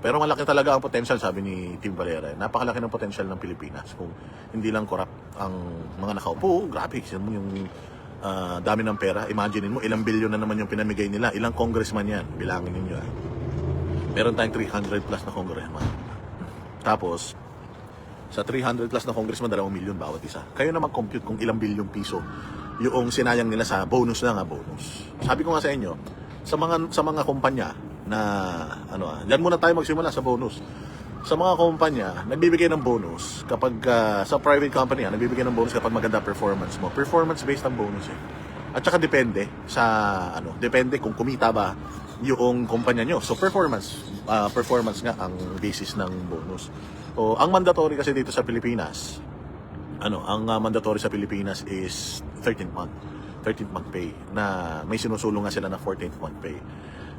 Pero malaki talaga ang potential, sabi ni Tim Valera. Napakalaki ng potential ng Pilipinas kung hindi lang corrupt ang mga nakaupo. Grabe, yung dami ng pera. Imagine mo, ilang bilyon na naman yung pinamigay nila. Ilang congressman yan? Bilangin ninyo. Meron tayong 300 plus na congressman. Tapos, sa 300 plus na congressman, 2 milyon bawat isa. Kayo na mag-compute kung ilang bilyong piso yung sinayang nila sa bonus na nga bonus. Sabi ko nga sa inyo, sa mga kumpanya na diyan muna tayo magsimula sa bonus. Sa mga kumpanya, nagbibigay ng bonus kapag sa private company, nagbibigay ng bonus kapag maganda performance mo. Performance based ang bonus eh. At saka depende sa depende kung kumita ba yung kumpanya nyo. So performance nga ang basis ng bonus. O ang mandatory kasi dito sa Pilipinas, ang mandatory sa Pilipinas is 13th month pay, na may sinusulong nga sila na 14th month pay.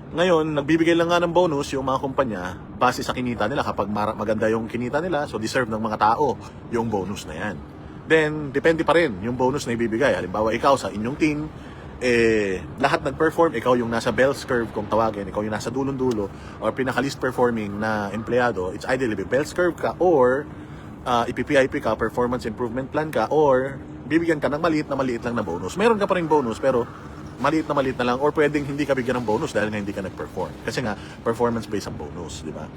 Ngayon, nagbibigay lang nga ng bonus yung mga kumpanya base sa kinita nila. Kapag maganda yung kinita nila, so deserve ng mga tao yung bonus na yan. Then, depende pa rin yung bonus na ibibigay. Halimbawa, ikaw sa inyong team, lahat nag-perform, ikaw yung nasa Bell's curve kung tawagin, ikaw yung nasa dulong-dulo or pinaka-least performing na empleyado, it's either Bell's curve ka or ipipip ka, performance improvement plan ka, or bibigyan ka ng maliit lang na bonus. Meron ka pa rin bonus pero maliit na lang, or pwedeng hindi ka bigyan ng bonus dahil nga hindi ka nag-perform. Kasi nga, performance-based ang bonus, di ba?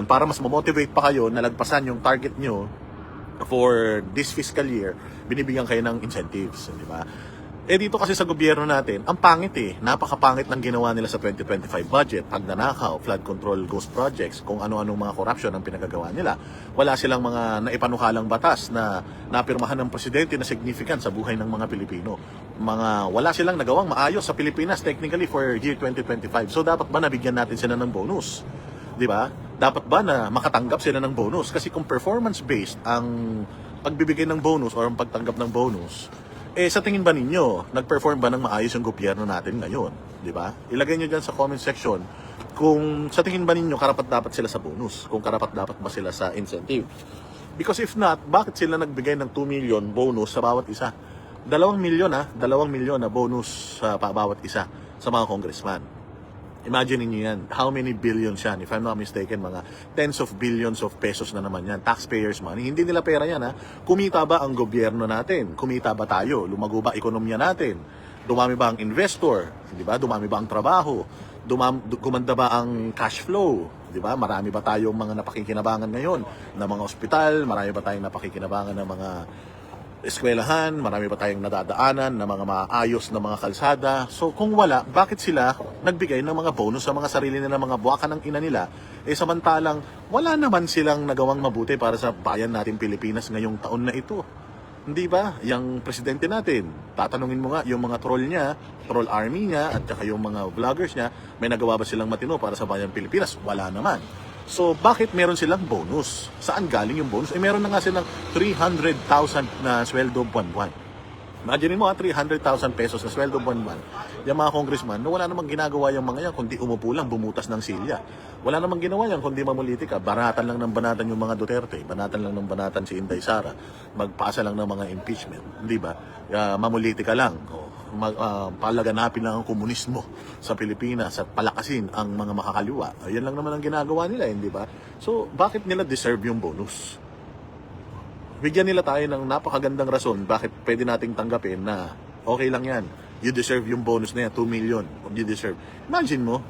Para mas motivate pa kayo na lagpasan yung target nyo for this fiscal year, binibigyan kayo ng incentives, di ba? Dito kasi sa gobyerno natin, ang pangit napakapangit ng ginawa nila sa 2025 budget, pagnanakaw, flood control, ghost projects, kung ano-anong mga corruption ang pinagagawa nila. Wala silang mga naipanukalang batas na napirmahan ng presidente na significant sa buhay ng mga Pilipino. Wala silang nagawang maayos sa Pilipinas technically for year 2025. So dapat ba nabigyan natin sila ng bonus? Di ba? Dapat ba na makatanggap sila ng bonus? Kasi kung performance-based ang pagbibigay ng bonus or ang pagtanggap ng bonus, sa tingin ba ninyo, nag-perform ba ng maayos yung gobyerno natin ngayon? Di ba? Ilagay nyo dyan sa comment section kung sa tingin ba ninyo karapat-dapat sila sa bonus, kung karapat-dapat ba sila sa incentive. Because if not, bakit sila nagbigay ng 2 million bonus sa bawat isa? 2 milyon 2 milyon na bonus sa bawat isa sa mga congressman. Imagine niyo yan, how many billions yan? If I'm not mistaken, mga tens of billions of pesos na naman yan. Taxpayers money. Hindi nila pera yan Kumita ba ang gobyerno natin? Kumita ba tayo? Lumago ba ekonomiya natin? Dumami ba ang investor? Di ba? Dumami ba ang trabaho? Gumanda ba ang cash flow? Di ba? Marami ba tayong mga napakikinabangan ngayon na mga ospital? Marami ba tayong napakikinabangan ng mga eskwelahan, marami pa tayong nadadaanan na mga maayos na mga kalsada. So kung wala, bakit sila nagbigay ng mga bonus sa mga sarili nila, mga buwakan ng ina nila, samantalang wala naman silang nagawang mabuti para sa bayan natin Pilipinas ngayong taon na ito. Hindi ba? Yung presidente natin, tatanungin mo nga yung mga troll niya, troll army niya, at saka yung mga vloggers niya, may nagawa ba silang matino para sa bayan Pilipinas? Wala naman. So, bakit meron silang bonus? Saan galing yung bonus? Meron na nga silang 300,000 na sweldo buwan-buwan. Imagine mo 300,000 pesos na sweldo buwan-buwan. Yung mga congressman, wala namang ginagawa yung mga yan, kundi umupo lang, bumutas ng silya. Wala namang ginawa yan, kundi mamulitika. Banatan lang ng banatan yung mga Duterte. Banatan lang ng banatan si Inday Sara. Magpasa lang ng mga impeachment. Hindi ba? Mamulitika lang. Palaganapin lang ang komunismo sa Pilipinas at palakasin ang mga makakaliwa. Yan lang naman ang ginagawa nila, hindi ba? So, bakit nila deserve yung bonus? Bigyan nila tayo ng napakagandang rason bakit pwede nating tanggapin na okay lang yan. You deserve yung bonus na yan, 2 million. You deserve. Imagine mo,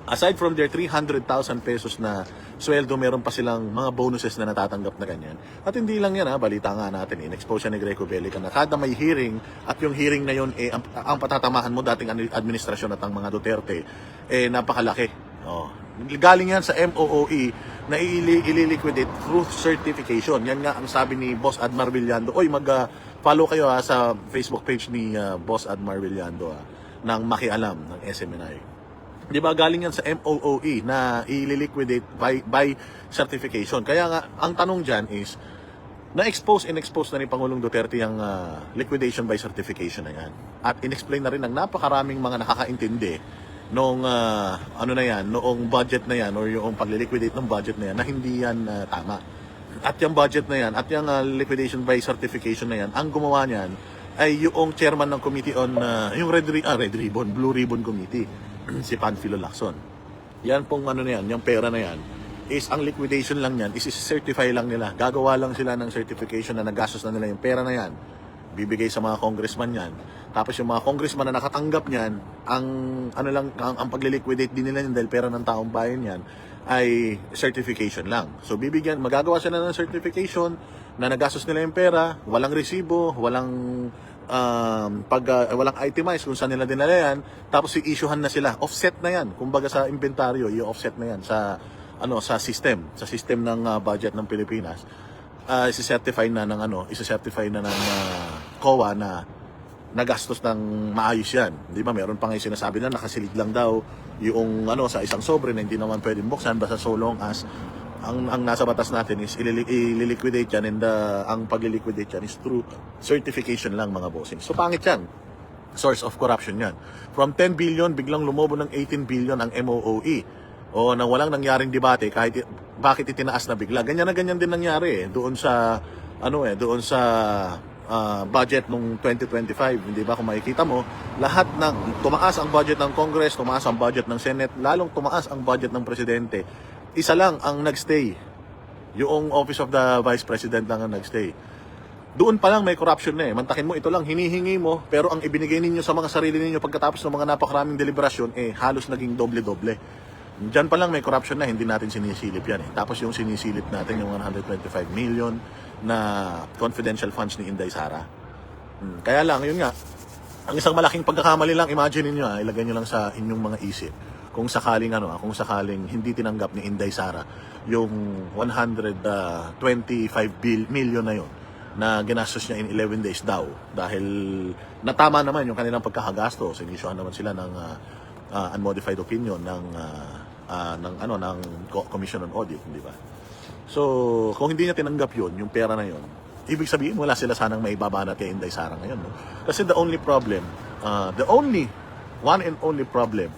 aside from their 300,000 pesos na sweldo, meron pa silang mga bonuses na natatanggap na ganyan. At hindi lang yan balita nga natin, in-expose siya ni Greco Bellica na kada may hearing, at yung hearing na yun, ang patatamahan mo dating administrasyon at ang mga Duterte, napakalaki. Galing yan sa MOOE na ililiquidate through certification. Yan nga ang sabi ni Boss Admar Villando. Oy, mag-follow kayo sa Facebook page ni Boss Admar Villando ng Makialam ng SMNI. Di ba galing yan sa MOOE na ililiquidate by certification. Kaya nga, ang tanong dyan is, na-expose na ni Pangulong Duterte yung liquidation by certification na yan. At in-explain na rin ng napakaraming mga nakakaintindi noong noong budget na yan or yung pagliliquidate ng budget na yan na hindi yan tama. At yung budget na yan, at yung liquidation by certification na yan, ang gumawa niyan ay yung chairman ng committee on yung Blue Ribbon Committee, si Panfilo Lacson. Yan pong na yan, yung pera na yan, is ang liquidation lang yan, is certify lang nila. Gagawa lang sila ng certification na nagastos na nila yung pera na yan. Bibigay sa mga congressman yan. Tapos yung mga congressman na nakatanggap niyan, ang ano lang ang pagle-liquidate din nila yan dahil pera ng taong bayan yan ay certification lang. So magagawa sila ng certification na nagastos nila yung pera, walang resibo, walang walang itemize kung saan nila dinala yan, tapos i-issuehan na sila. Offset na yan. Kumbaga sa inventaryo, i-offset na yan sa sa system ng budget ng Pilipinas. Isi-certify na ng COA na nagastos ng maayos yan. Di ba? Meron pa nga yung sinasabi na nakasilid lang daw yung sa isang sobre na hindi naman pwedeng buksan basta so long as ang nasa batas natin is i-liquidate yan, and ang pag-liquidate yan is through certification lang, mga bossing. So pangit yan. Source of corruption yan. From 10 billion, biglang lumobo ng 18 billion ang MOOE. O nang walang nangyaring debate, kahit bakit itinaas na bigla. Ganyan na ganyan din nangyari doon sa budget nung 2025. Hindi ba, kung makikita mo, lahat ng tumaas ang budget ng Congress, tumaas ang budget ng Senate, lalong tumaas ang budget ng Presidente. Isa lang ang nagstay. Yung Office of the Vice President lang ang nagstay. Doon pa lang may corruption na eh. Mantakin mo, ito lang hinihingi mo, pero ang ibinigay ninyo sa mga sarili ninyo pagkatapos ng mga napakaraming deliberasyon, halos naging doble-doble. Diyan pa lang may corruption na, hindi natin sinisilip yan eh. Tapos yung sinisilip natin, yung 125 million na confidential funds ni Inday Sara. Kaya lang, yun nga, ang isang malaking pagkakamali lang, imagine niyo ilagay niyo lang sa inyong mga isip. Kung sakaling hindi tinanggap ni Inday Sara yung 125 million na yun na ginastos niya in 11 days daw, dahil natama naman yung kanilang pagkakagasto. Sinisyohan naman sila ng unmodified opinion ng Commission on Audit, di ba? So, kung hindi niya tinanggap yun, yung pera na yun, ibig sabihin wala sila sanang maibabanat kay Inday Sara ngayon, no? Kasi the only one and only problem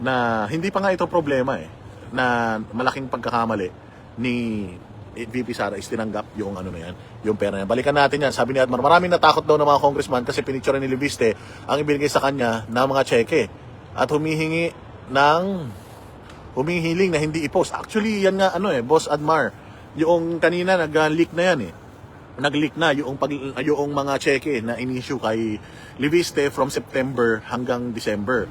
na hindi pa nga ito problema na malaking pagkakamali ni VP Sara is tinanggap yung yung pera niya. Balikan natin yan. Sabi ni Admar, maraming natakot daw ng mga congressman kasi pinicture ni Libiste ang ibinigay sa kanya ng mga cheque at humihiling na hindi i-post. Actually, yan nga Boss Admar, yung kanina nag-leak na yan nag-leak na yung mga cheque na in-issue kay Libiste from September hanggang December.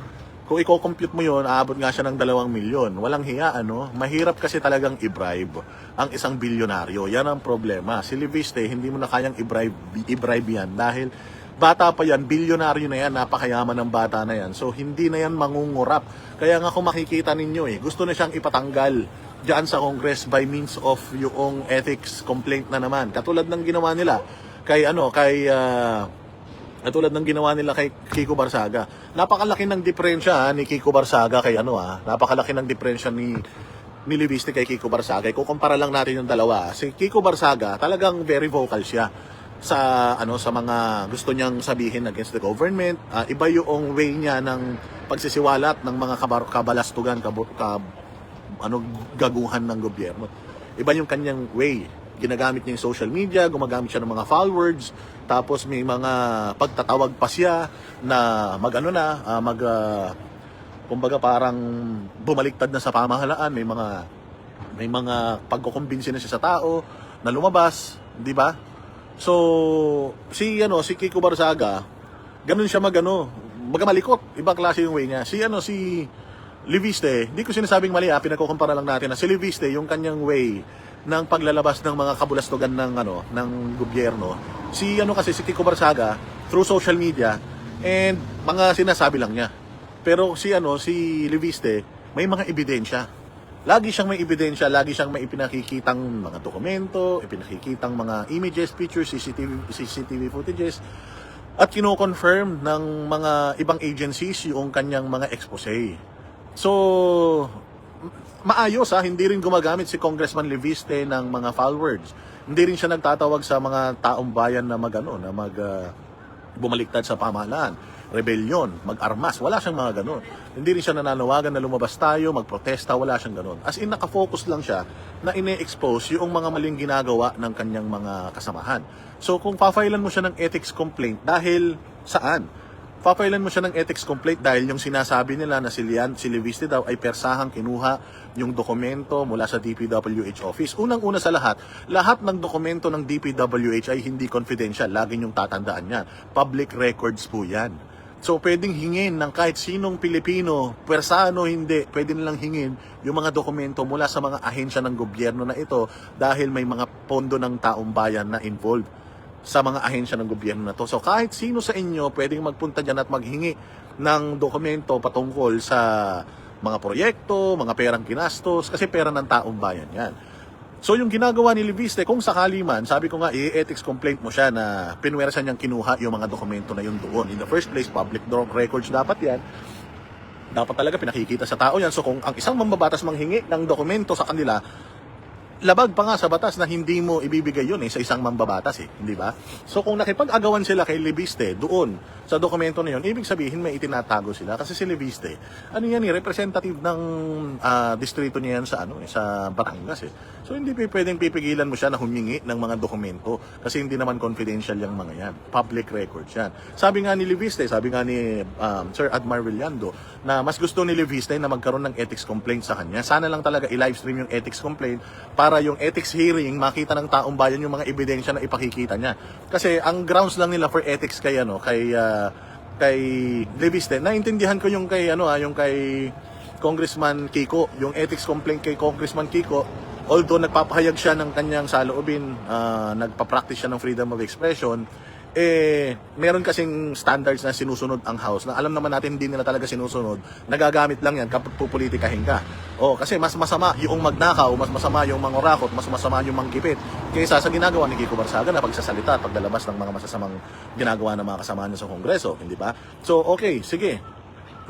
Kung i-compute mo yun, aabot nga siya ng 2 milyon. Walang hiya, Mahirap kasi talagang i-bribe ang isang bilyonaryo. Yan ang problema. Si Libiste, hindi mo na kayang i-bribe yan dahil bata pa yan, bilyonaryo na yan, napakayaman ng bata na yan. So, hindi na yan mangungurap. Kaya nga kung makikita ninyo, gusto na siyang ipatanggal dyan sa Congress by means of yung ethics complaint na naman. Katulad ng ginawa nila kay Kiko Barsaga. Napakalaki ng diferensya ni Kiko Barsaga kay napakalaki ng diferensya ni Libiste kay Kiko Barsaga. Kukumpara lang natin yung dalawa. Si Kiko Barsaga, talagang very vocal siya sa mga gusto niyang sabihin against the government. Iba yung way niya ng pagsisiwalat ng mga kabalastugan, gaguhan ng gobyerno. Iba yung kanyang way. Ginagamit niya yung social media, gumagamit siya ng mga followers, tapos may mga pagtatawag pa siya na kumbaga parang bumaliktad na sa pamahalaan, may mga pagkukumbinsi na siya sa tao na lumabas, di ba? So, si Kiko Barsaga, ganun siya magamalikot, ibang klase yung way niya. Si Libiste, hindi ko sinasabing mali, pinagkukumpara lang natin na si Libiste, yung kanyang way ng paglalabas ng mga kabulastugan ng gobyerno. Si Kiko Barsaga through social media and mga sinasabi lang niya. Pero si Libiste may mga ebidensya. Lagi siyang may ebidensya, lagi siyang may ipinakikitang mga dokumento, ipinakikitang mga images, pictures, CCTV footages at kino-confirm ng mga ibang agencies yung kanyang mga expose. So, maayos hindi rin gumagamit si Congressman Libiste ng mga foul words. Hindi rin siya nagtatawag sa mga taong bayan na bumaliktad sa pamahalaan, rebellion, mag-armas. Wala siyang mga ganon. Hindi rin siya nananawagan na lumabas tayo, magprotesta, wala siyang ganon. As in, nakafocus lang siya na ine-expose yung mga maling ginagawa ng kanyang mga kasamahan. So, kung pa-filean mo siya ng ethics complaint, dahil saan? papailan mo siya ng ethics complaint dahil yung sinasabi nila na si Leviste daw ay persahang kinuha yung dokumento mula sa DPWH office. Unang-una sa lahat ng dokumento ng DPWH ay hindi confidential. Lagi niyong tatandaan yan. Public records po yan. So, pwedeng hingin ng kahit sinong Pilipino, persano hindi, pwede nilang hingin yung mga dokumento mula sa mga ahensya ng gobyerno na ito dahil may mga pondo ng taong bayan na involved sa mga ahensya ng gobyerno na to. So kahit sino sa inyo pwedeng magpunta dyan at maghingi ng dokumento patungkol sa mga proyekto, mga perang kinastos, kasi pera ng taong bayan yan. So yung ginagawa ni Leviste, kung sakali man, sabi ko nga, i-ethics complaint mo siya na pinwersa niyang kinuha yung mga dokumento na yun doon. In the first place, public records dapat yan. Dapat talaga pinakikita sa tao yan. So kung ang isang mambabatas manghingi ng dokumento sa kanila, labag pa nga sa batas na hindi mo ibibigay yun sa isang mambabatas hindi ba? So kung nakipag-agawan sila kay Leviste doon sa dokumento na yun, ibig sabihin may itinatago sila kasi si Leviste, ano yan representative ng distrito niya yan sa sa Batangas So hindi pwedeng pipigilan mo siya na humingi ng mga dokumento kasi hindi naman confidential yung mga yan. Public records yan. Sabi nga ni Leviste, sabi nga ni Sir Admar Villando na mas gusto ni Leviste na magkaroon ng ethics complaint sa kanya. Sana lang talaga i-livestream yung ethics complaint para yung ethics hearing makita ng taong bayan yung mga ebidensya na ipakikita niya. Kasi ang grounds lang nila for ethics kay kay Leviste, naintindihan ko yung kay yung kay Congressman Kiko, yung ethics complaint kay Congressman Kiko, although nagpapahayag siya ng kanyang saloobin, nagpa-practice siya ng freedom of expression, meron kasing standards na sinusunod ang House na alam naman natin hindi nila talaga sinusunod, nagagamit lang yan kapag pupolitikahin ka. Kasi mas masama yung magnakaw, mas masama yung mangurakot, mas masama yung manggipit kaysa sa ginagawa ni Kiko Barsaga na pagsasalita at paglalabas ng mga masasamang ginagawa ng mga kasama niya sa Kongreso, hindi ba? So, okay, sige.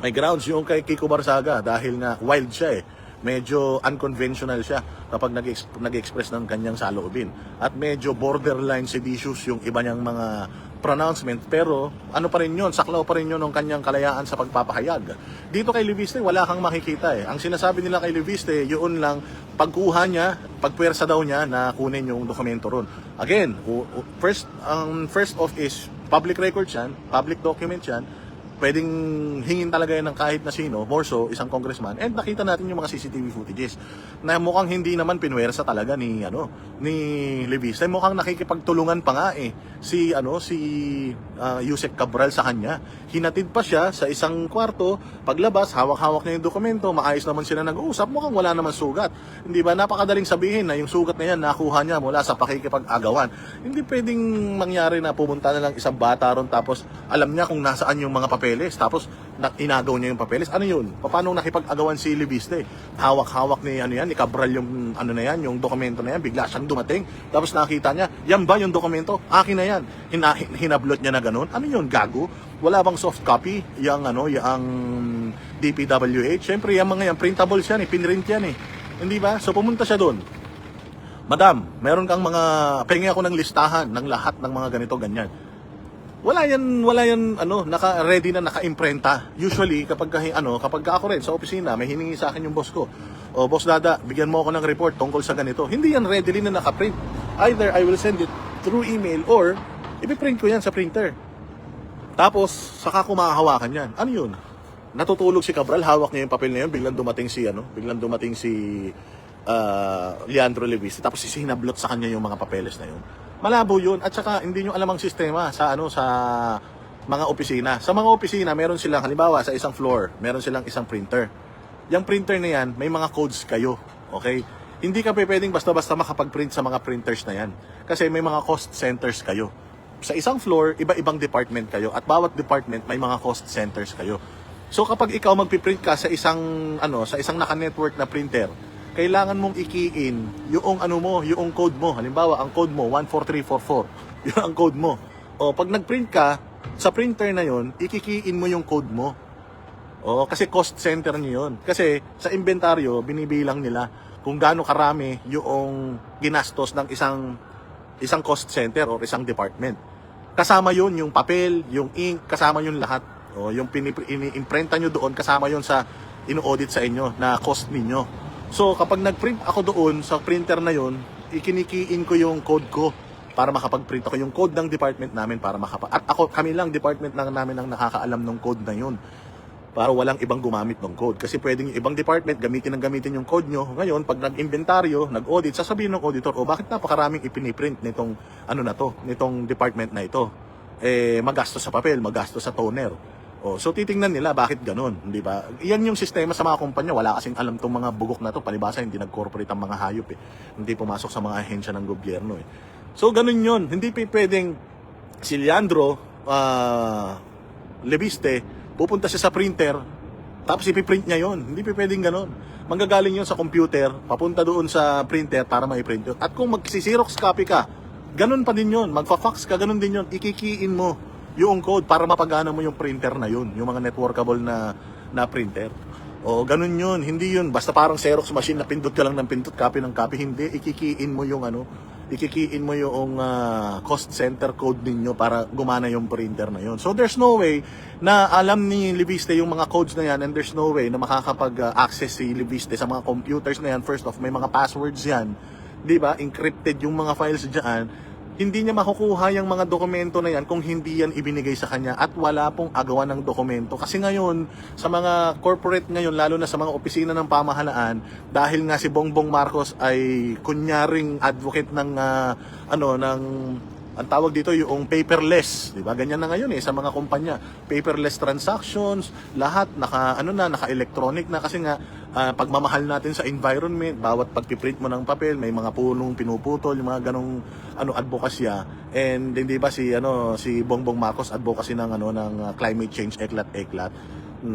May grounds yung kay Kiko Barsaga dahil nga wild siya medyo unconventional siya kapag nag-express ng kanyang saloobin. At medyo borderline seditious yung iba niyang mga pronouncement. Pero ano pa rin yun, saklaw pa rin yun ng kanyang kalayaan sa pagpapahayag. Dito kay Leviste, wala kang makikita Ang sinasabi nila kay Leviste, yun lang, pagkuha niya, pagpwersa daw niya na kunin yung dokumento ron. Again, first off is public records yan, public documents yan, pwedeng hingin talaga yan ng kahit na sino, more so, isang congressman. And nakita natin yung mga CCTV footages na mukhang hindi naman pinwersa talaga ni Leviste. Mukhang nakikipagtulungan pa nga si Yusek Cabral sa kanya. Hinatid pa siya sa isang kwarto, paglabas, hawak-hawak niya yung dokumento, maayos naman sila nag-uusap, mukhang wala naman sugat. Hindi ba? Napakadaling sabihin na yung sugat na yan nakuha niya mula sa pakikipag-agawan. Hindi pwedeng mangyari na pumunta na lang isang bata ron tapos alam niya kung nasaan yung mga papeles, tapos inagaw niya yung papeles. Ano yun? Paano nakipag-agawan si Leviste? Hawak-hawak ni ni Cabral yung yung dokumento na yan, bigla siyang dumating. Tapos nakita niya, yan ba yung dokumento? Akin na yan. Hinablot niya na ganun. Ano yun? Gago? Wala bang soft copy? Yung DPWH? Siyempre, yung mga yan, printables yan pinrint yan Hindi ba? So pumunta siya doon. Madam, meron kang pengi ako ng listahan ng lahat ng mga ganito, ganyan. Wala yan naka-ready na naka-imprenta. Usually kapag ako rin sa opisina, may hiningi sa akin yung boss ko. O boss Dada, bigyan mo ako ng report tungkol sa ganito. Hindi yan readily na naka-print. Either I will send it through email or ipiprint ko yan sa printer. Tapos saka ko makahawakan yan. Ano yun? Natutulog si Cabral, hawak niya yung papel na yun, biglang dumating si Leandro Leviste, tapos sinablot sa kanya yung mga papeles na yun. Malabo yun, at saka hindi nyo alam ang sistema sa mga opisina. Sa mga opisina, meron silang, halimbawa sa isang floor, meron silang isang printer. Yung printer na yan, may mga codes kayo. Okay? Hindi ka pwedeng basta-basta makapag-print sa mga printers na yan. Kasi may mga cost centers kayo. Sa isang floor, iba-ibang department kayo, at bawat department may mga cost centers kayo. So kapag ikaw magpiprint ka sa isang naka-network na printer, kailangan mong i-key-in yung code mo. Halimbawa, ang code mo 14344. Yun ang code mo. O pag nag-print ka sa printer na yon, i-key-in mo yung code mo. Kasi cost center niyo yun. Kasi sa inventaryo, binibilang nila kung gaano karami yung ginastos ng isang cost center or isang department. Kasama yun yung papel, yung ink, kasama yun lahat. Yung ini-imprenta nyo doon, kasama yun sa ino-audit sa inyo na cost ninyo. So kapag nag-print ako doon sa printer na yun, ikinikiin ko yung code ko para makapag-print ako yung code ng department namin para at kami lang department lang namin ang nakakaalam ng code na yun para walang ibang gumamit ng code kasi pwedeng yung ibang department gamitin yung code nyo. Ngayon pag nag-inventaryo, nag-audit, sasabihin ng auditor, bakit napakaraming ipiniprint nitong nitong department na ito, magastos sa papel, magastos sa toner. So titingnan nila bakit ganun, di ba? Yan yung sistema sa mga kumpanya. Wala kasing alam tong mga bugok na to. Palibasa hindi nag-corporate ang mga hayop Hindi pumasok sa mga ahensya ng gobyerno So ganun yun. Hindi pwedeng si Leandro Leviste pupunta siya sa printer tapos ipiprint niya yon. Hindi pwedeng ganun. Manggagaling yun sa computer, papunta doon sa printer para ma-print yun. At kung mag-xerox copy ka, ganun pa din yun. Magfa-fax ka, ganun din yun. Ikikiin mo yung code para mapagana mo yung printer na yun, yung mga networkable na printer. Ganun yun. Hindi yun basta parang Xerox machine na pindot ka lang ng pindot, copy ng copy. Hindi, ikikiin mo yung cost center code ninyo para gumana yung printer na yun. So there's no way na alam ni Leviste yung mga codes na yan, and there's no way na makakapag-access si Leviste sa mga computers na yan. First off, may mga passwords yan, di ba? Encrypted yung mga files dyan. Hindi niya makukuha yung mga dokumento na yan kung hindi yan ibinigay sa kanya at wala pong agawan ng dokumento. Kasi ngayon, sa mga corporate ngayon, lalo na sa mga opisina ng pamahalaan, dahil nga si Bongbong Marcos ay kunyaring advocate ng ang tawag dito yung paperless, di ba? Ganyan na ngayon sa mga kumpanya, paperless transactions, lahat naka-electronic na kasi nga pagmamahal natin sa environment, bawat pagpiprint mo ng papel, may mga punong pinuputol, yung mga ganong advokasya. And hindi ba si Bongbong Marcos advocacy ng climate change, eklat.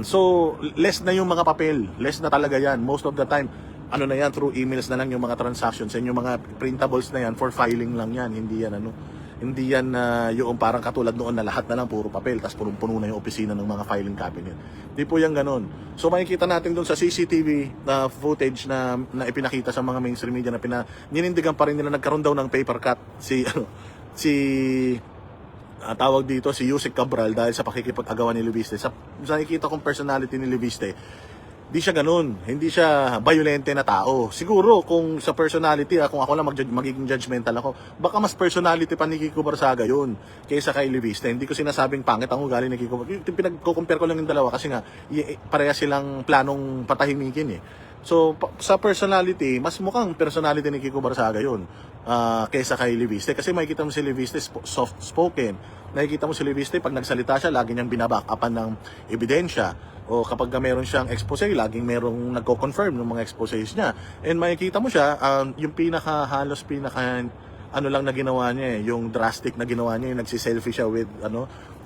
So less na yung mga papel, less na talaga yan. Most of the time na yan, through emails na lang yung mga transactions, and yung mga printables na yan for filing lang yan, hindi yan yung parang katulad noon na lahat na lang puro papel tapos punong-puno na yung opisina ng mga filing cabinet. Hindi po yan ganun. So makikita natin doon sa CCTV na footage na ipinakita sa mga mainstream media na ninindigan pa rin nila, nagkaroon daw ng paper cut tawag dito si Yusek Cabral dahil sa pakikipag-agawan ni Leviste. Sa nakikita kong personality ni Leviste, hindi siya ganun. Hindi siya violente na tao. Siguro kung sa personality, kung ako lang magiging judgmental ako, baka mas personality pa ni Kiko Barsaga yun kaysa kay Leviste. Hindi ko sinasabing pangit ang ugali ni Kiko. Pinag-compare ko lang yung dalawa kasi nga pareha silang planong patahimikin So sa personality, mas mukhang personality ni Kiko Barsaga yun kaysa kay Leviste. Kasi makikita mo si Leviste soft-spoken. Nakikita mo si Leviste pag nagsalita siya, lagi niyang binaback-upan ng ebidensya. O kapag meron siyang expose, laging merong nagko-confirm ng mga exposes niya. And makikita mo siya, yung halos lang na ginawa niya yung drastic na ginawa niya, yung nagsi-selfie siya with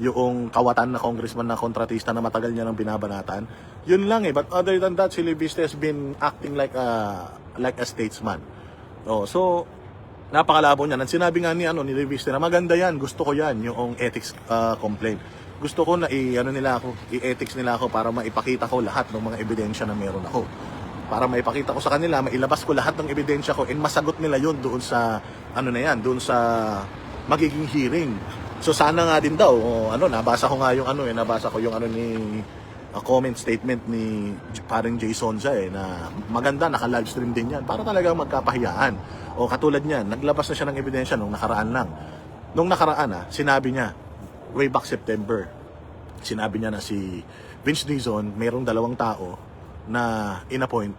yung kawatan na congressman na kontratista na matagal niya nang binabanatan. Yun lang But other than that, si Leviste has been acting like a statesman. So napakalabo niya. At sinabi nga ni Leviste na maganda yan, gusto ko yan, yung ethics complaint. Gusto ko na i-ethics nila ako para maipakita ko lahat ng mga ebidensya na meron ako. Para maipakita ko sa kanila, mailabas ko lahat ng ebidensya ko and masagot nila yun doon sa doon sa magiging hearing. So sana nga din daw, nabasa ko nga yung ni comment statement ni paring Jason na maganda, naka-livestream din yan para talagang magkapahiyaan. Katulad niyan, naglabas na siya ng ebidensya nung nakaraan lang. Nung nakaraan sinabi niya, way back September, sinabi niya na si Vince Dizon mayroong 2 tao na in-appoint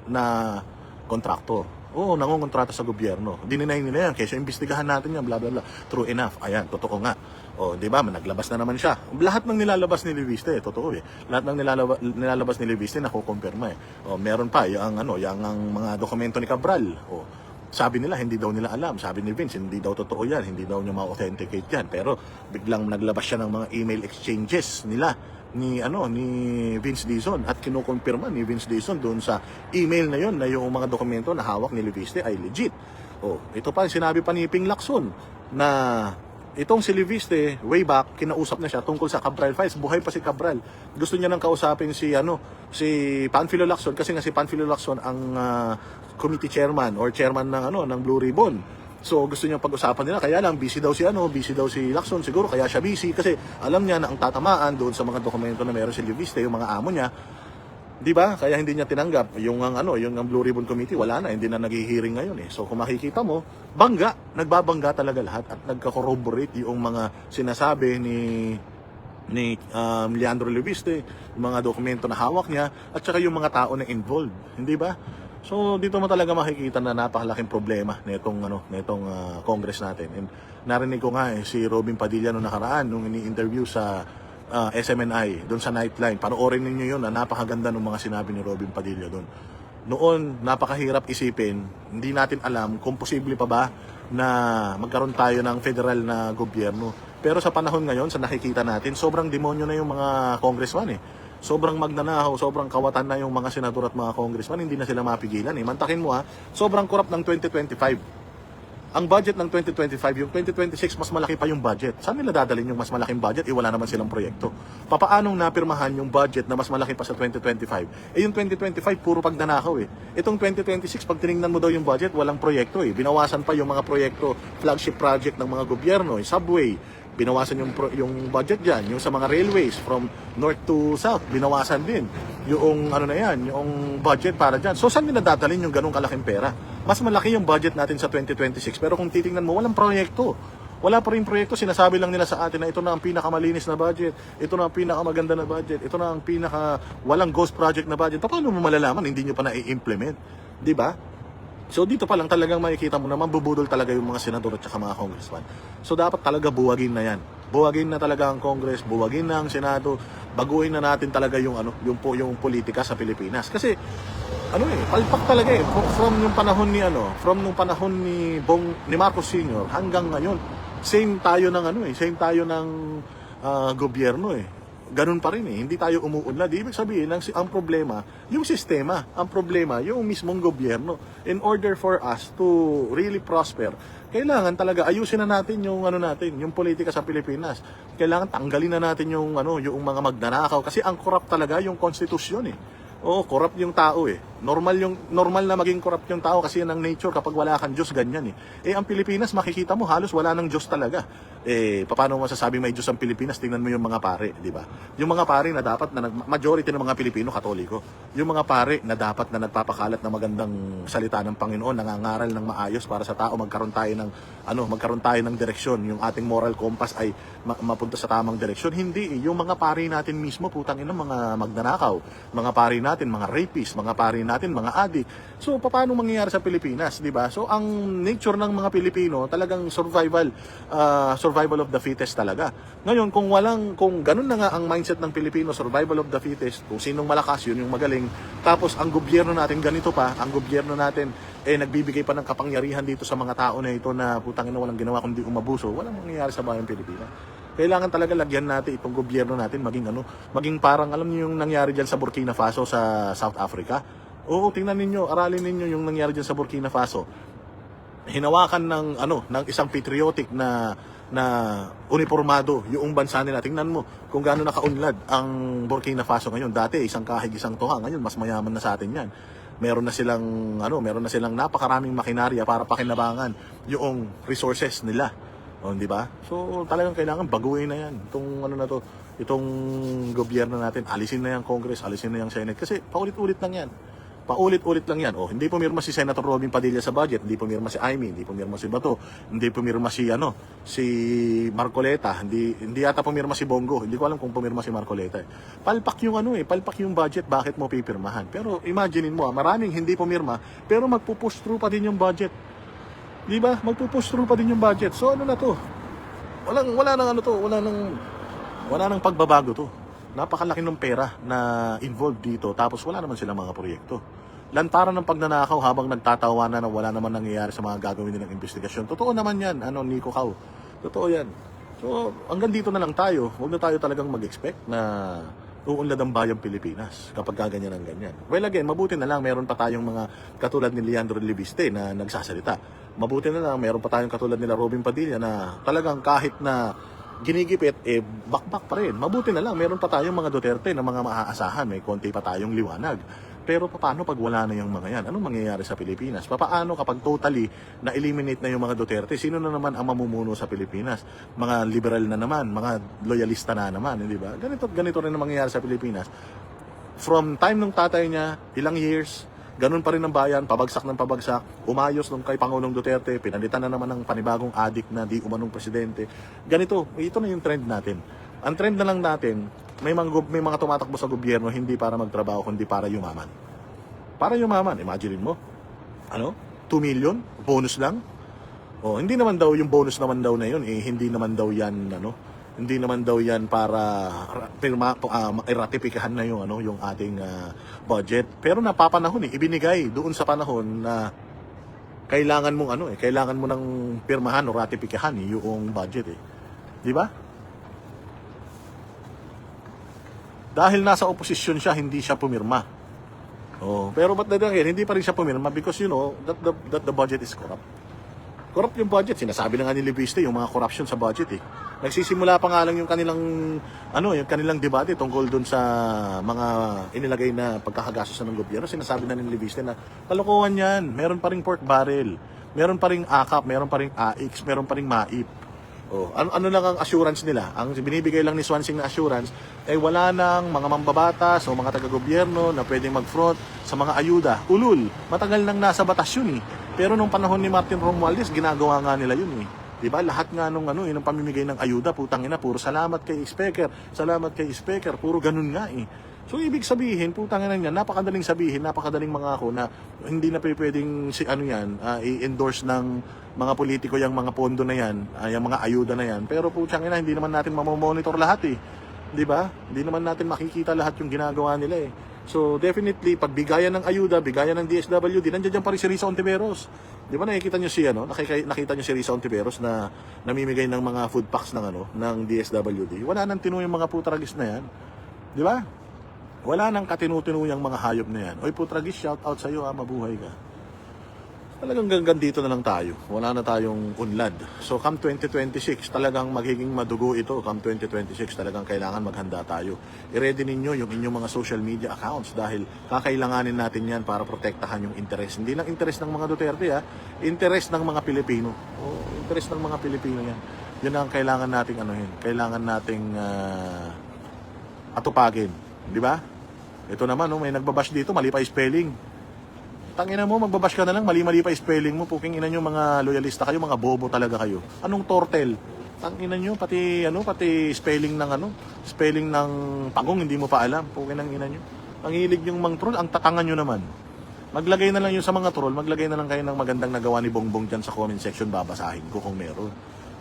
na kontraktor. Nangongontrata sa gobyerno. Dininay nila yan, kaysa imbestigahan natin yan, blah blah blah. True enough. Ayan, totoo nga. Di ba? Naglabas na naman siya. Lahat ng nilalabas ni Leviste, totoo Lahat ng nilalabas ni Leviste nakukumpirma meron pa yung mga dokumento ni Cabral. Sabi nila, hindi daw nila alam. Sabi ni Vince, hindi daw totoo yan. Hindi daw niya ma-authenticate yan. Pero biglang naglabas siya ng mga email exchanges nila ni Vince Dizon at kinukumpirma ni Vince Dizon doon sa email na yon na yung mga dokumento na hawak ni Leviste ay legit. Ito pa, sinabi pa ni Ping Lacson na itong si Leviste, way back, kinausap na siya tungkol sa Cabral Files. Buhay pa si Cabral. Gusto niya nang kausapin si Panfilo Lacson kasi nga si Panfilo Lacson ang committee chairman or chairman ng Blue Ribbon. So gusto niya pag-usapan nila, kaya lang busy daw si Lacson, siguro kaya siya busy kasi alam niya na ang tatamaan doon sa mga dokumento na meron si Leviste, yung mga amo niya, 'Di ba? Kaya hindi niya tinanggap yung ang Blue Ribbon Committee, wala na, hindi na naghi-hearing ngayon eh. So kung makikita mo, nagbabangga talaga lahat at nagka-corroborate yung mga sinasabi ni Leandro Lubiste, yung mga dokumento na hawak niya at saka yung mga tao na involved, hindi ba? So dito mo talaga makikita na napakalaking problema nitong Congress natin. And narinig ko nga si Robin Padilla nung nakaraan nung ini-interview sa SMNI doon sa Nightline. Panoorin ninyo yun, napakaganda ng mga sinabi ni Robin Padilla doon. Noon, napakahirap isipin, hindi natin alam kung posible pa ba na magkaroon tayo ng federal na gobyerno. Pero sa panahon ngayon, sa nakikita natin, sobrang demonyo na yung mga congressman eh. Sobrang magnanakaw, sobrang kawatan na yung mga senador at mga congressman, hindi na sila mapigilan eh. Mantakin mo sobrang corrupt ng 2025. Ang budget ng 2025, yung 2026 mas malaki pa yung budget. Saan nila dadalhin yung mas malaking budget? Wala naman silang proyekto. Papaanong napirmahan yung budget na mas malaki pa sa 2025? Yung 2025 puro pagnanakaw eh. Itong 2026 pag tiningnan mo daw yung budget, walang proyekto eh. Binawasan pa yung mga proyekto, flagship project ng mga gobyerno, subway. Binawasan yung budget diyan, yung sa mga railways from north to south, binawasan din. Yung yung budget para diyan. So saan nila dadalhin yung ganung kalaking pera? Mas malaki yung budget natin sa 2026, pero kung titingnan mo, walang proyekto. Wala pa rin proyekto, sinasabi lang nila sa atin na ito na ang pinakamalinis na budget, ito na ang pinakamaganda na budget, ito na ang walang ghost project na budget. Paano mo malalaman hindi nyo pa na-i-implement? 'Di ba? So dito pa lang talagang makikita mo na mabubudol talaga yung mga senador at saka mga congressman. So dapat talaga buwagin na yan. Buwagin na talaga ang Congress, buwagin na ang Senado, baguhin na natin talaga yung politika sa Pilipinas. Kasi palpak talaga eh. From yung panahon ni Marcos Sr. hanggang ngayon, same tayo ng gobyerno eh. Ganun pa rin eh. Hindi tayo umuunlad. Ibig sabihin, ang problema, yung sistema. Ang problema, yung mismong gobyerno. In order for us to really prosper, kailangan talaga ayusin na natin yung politika sa Pilipinas. Kailangan tanggalin na natin yung mga magnanakaw. Kasi ang corrupt talaga yung konstitusyon eh. Oo, corrupt yung tao eh. Normal na maging corrupt yung tao kasi yan ang nature kapag wala kang Diyos, ganyan eh. Ang Pilipinas, makikita mo, halos wala nang Diyos talaga. Paano masasabi may Diyos ang Pilipinas? Tingnan mo yung mga pare, di ba? Yung mga pare na dapat majority ng mga Pilipino, Katoliko. Yung mga pare na dapat na nagpapakalat ng magandang salita ng Panginoon, nangangaral ng maayos para sa tao, magkaroon tayo ng direksyon. Yung ating moral compass ay mapunta sa tamang direksyon. Hindi eh. Yung mga pare natin mismo, putang ina, mga magnanakaw, mga pare natin, mga rapist, mga pare natin, mga addict. So, paano mangyayari sa Pilipinas, di ba? So, ang nature ng mga Pilipino, talagang survival of the fittest talaga. Ngayon, kung ganun na nga ang mindset ng Pilipino, survival of the fittest, kung sinong malakas, yun yung magaling. Tapos, ang gobyerno natin, ganito pa, ang gobyerno natin, nagbibigay pa ng kapangyarihan dito sa mga tao na ito na putang ina walang ginawa kundi umabuso, walang mangyayari sa bayang Pilipinas. Kailangan talaga lagyan natin itong gobyerno natin maging parang alam niyo yung nangyari diyan sa Burkina Faso sa South Africa. Oo, tingnan ninyo, aralin ninyo yung nangyari diyan sa Burkina Faso. Hinawakan ng isang patriotic na uniformado yung bansa nila. Tingnan mo kung gaano nakaunlad ang Burkina Faso ngayon. Dati isang kahig, isang tuha, ngayon mas mayaman na sa atin 'yan. Meron na silang napakaraming makinarya para pakinabangan yung resources nila. Di ba? So, talagang kailangan baguhin na 'yan. Itong gobyerno natin, alisin na 'yang Congress, alisin na 'yang Senate kasi paulit-ulit lang 'yan. Paulit-ulit lang 'yan. Hindi pumirma si Senator Robin Padilla sa budget, hindi pumirma si Aimee, hindi pumirma si Bato, hindi pumirma si Marcoleta, hindi yata pumirma si Bongo. Hindi ko alam kung pumirma si Marcoleta. Palpak yung budget, bakit mo pipirmahan? Pero imaginein mo, maraming hindi pumirma, pero magpo-push through pa din yung budget. Di ba? Magpo-push through pa din yung budget. So ano na to? Wala nang pagbabago to. Napakalaki ng pera na involved dito tapos wala naman silang mga proyekto. Lantaran ng pagnanakaw habang nagtatawanan na wala naman nangyayari sa mga gagawin nilang investigasyon. Totoo naman yan, Nico Cao. Totoo yan. So, hanggang dito na lang tayo. Huwag na tayo talagang mag-expect na uunlad ang bayang Pilipinas kapag gaganyan ang ganyan. Well, again, mabuti na lang meron pa tayong mga katulad ni Leandro Lubiste na nagsasalita. Mabuti na lang meron pa tayong katulad nila Robin Padilla na talagang kahit na ginigipit, bakbak pa rin. Mabuti na lang, meron pa tayong mga Duterte na mga maaasahan, may konti pa tayong liwanag. Pero paano pag wala na yung mga yan? Anong mangyayari sa Pilipinas? Paano kapag totally na-eliminate na yung mga Duterte? Sino na naman ang mamumuno sa Pilipinas? Mga liberal na naman, mga loyalista na naman, hindi ba? Ganito rin ang mangyayari sa Pilipinas. From time ng tatay niya, ilang years, ganun pa rin ang bayan, pabagsak ng pabagsak, umayos nung kay Pangulong Duterte, pinalitan na naman ng panibagong adik na di umanong presidente. Ganito, ito na yung trend natin. Ang trend na lang natin, may mga tumatakbo sa gobyerno hindi para magtrabaho, kundi para yumaman. Para yumaman, imagine mo, 2 million, bonus lang. Hindi naman daw yung bonus naman daw na yun, hindi naman daw yan, hindi naman daw yan para iratipikahan na yung ating budget. Pero napapanahon ibinigay doon sa panahon na kailangan mong kailangan mo nang pirmahan o ratipikahan yung budget Di ba? Dahil nasa oposisyon siya, hindi siya pumirma. Pero ba't hindi pa rin siya pumirma? Because that the budget is corrupt. Corrupt yung budget. Sinasabi na nga ni Libiste yung mga corruption sa budget Nagsisimula pa nga lang yung kanilang debate tungkol dun sa mga inilagay na pagkakagastos ng gobyerno. Sinasabi na ni Libiste na kalokohan yan. Meron pa ring pork barrel. Meron pa ring AKAP, meron pa ring AIX, meron pa ring MAIP. Ano lang ang assurance nila? Ang binibigay lang ni Swansing na assurance ay wala nang mga mambabatas o mga taga-gobyerno na pwedeng mag-front sa mga ayuda. Ulul, matagal nang nasa batas yun Pero nung panahon ni Martin Romualdez, ginagawa nga nila yun Diba? Lahat nga nung yung pamimigay ng ayuda, putang ina, puro salamat kay Speaker, salamat kay Speaker, puro ganun nga So ibig sabihin, putang ina niya, napakadaling sabihin, napakadaling mangako na hindi na pwedeng i-endorse ng mga politiko yung mga pondo na yan, yung mga ayuda na yan. Pero putang ina, hindi naman natin mamomonitor lahat Di ba? Hindi naman natin makikita lahat yung ginagawa nila So definitely, pag bigayan ng ayuda, bigayan ng DSWD, nandiyan dyan pa rin si Risa Ontiveros. Di ba nakikita nyo nakita nyo si Risa Ontiveros na namimigay ng mga food packs ng DSWD. Wala nang tinuyang mga putragis na yan. Di ba? Wala nang katinu-tinuyang mga hayop na yan. Oy putragis, shout out sa iyo mabuhay ka. Talagang hanggang dito na lang tayo. Wala na tayong unlad. So come 2026, talagang magiging madugo ito. Come 2026, talagang kailangan maghanda tayo. I-ready ninyo yung inyong mga social media accounts dahil kakailanganin natin yan para protektahan yung interest. Hindi lang interest ng mga Duterte, interest ng mga Pilipino. Interest ng mga Pilipino yan. Yun ang kailangan nating kailangan nating atupagin. Di ba? Ito naman, may nagbabash dito, mali pa spelling. Tangina mo, magbabash ka na lang, mali-mali pa spelling mo, puking ina nyo mga loyalista kayo, mga bobo talaga kayo. Anong tortel? Tangina nyo, pati spelling ng pagong hindi mo pa alam, puking ng ina nyo. Ang hilig yung mang troll, ang tatangan nyo naman. Maglagay na lang yung sa mga troll, maglagay na lang kayo ng magandang nagawa ni Bongbong dyan sa comment section, babasahin ko kung meron.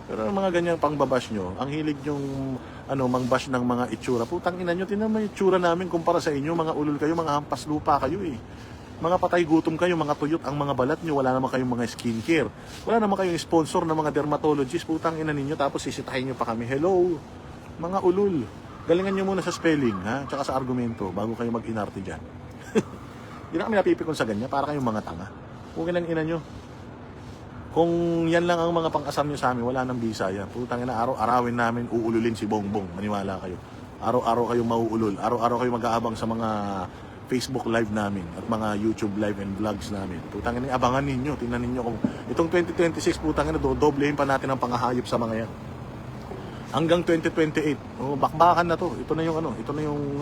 Pero ang mga ganyang pangbabash nyo, ang hilig yung mangbash ng mga itsura. Putang ina nyo, tinan mo yung itsura namin kumpara sa inyo, mga ulol kayo, mga hampas lupa kayo Mga patay gutom kayo, mga tuyot ang mga balat nyo, wala naman kayong mga skincare. Wala naman kayong sponsor na mga dermatologist, putang ina ninyo, tapos sisitahin nyo pa kami. Hello, mga ulol. Galingan nyo muna sa spelling, tsaka sa argumento, bago kayo mag-inarte dyan. Hindi na kami napipikon sa ganyan, para kayong mga tanga. Huwag lang ina nyo. Kung yan lang ang mga pang-asam nyo sa amin, wala nang bisa yan. Putang ina, araw-arawin namin uululin si Bongbong, maniwala kayo. Araw-araw kayo mauulol, araw-araw kayo mag-aabang sa mga Facebook live namin at mga YouTube live and vlogs namin. Putang ina, abangan ninyo, tingnan ninyo kung itong 2026 putang ina, doblehin pa natin ang pangahayop sa mga yan. Hanggang 2028, bakbakan na to. Ito na yung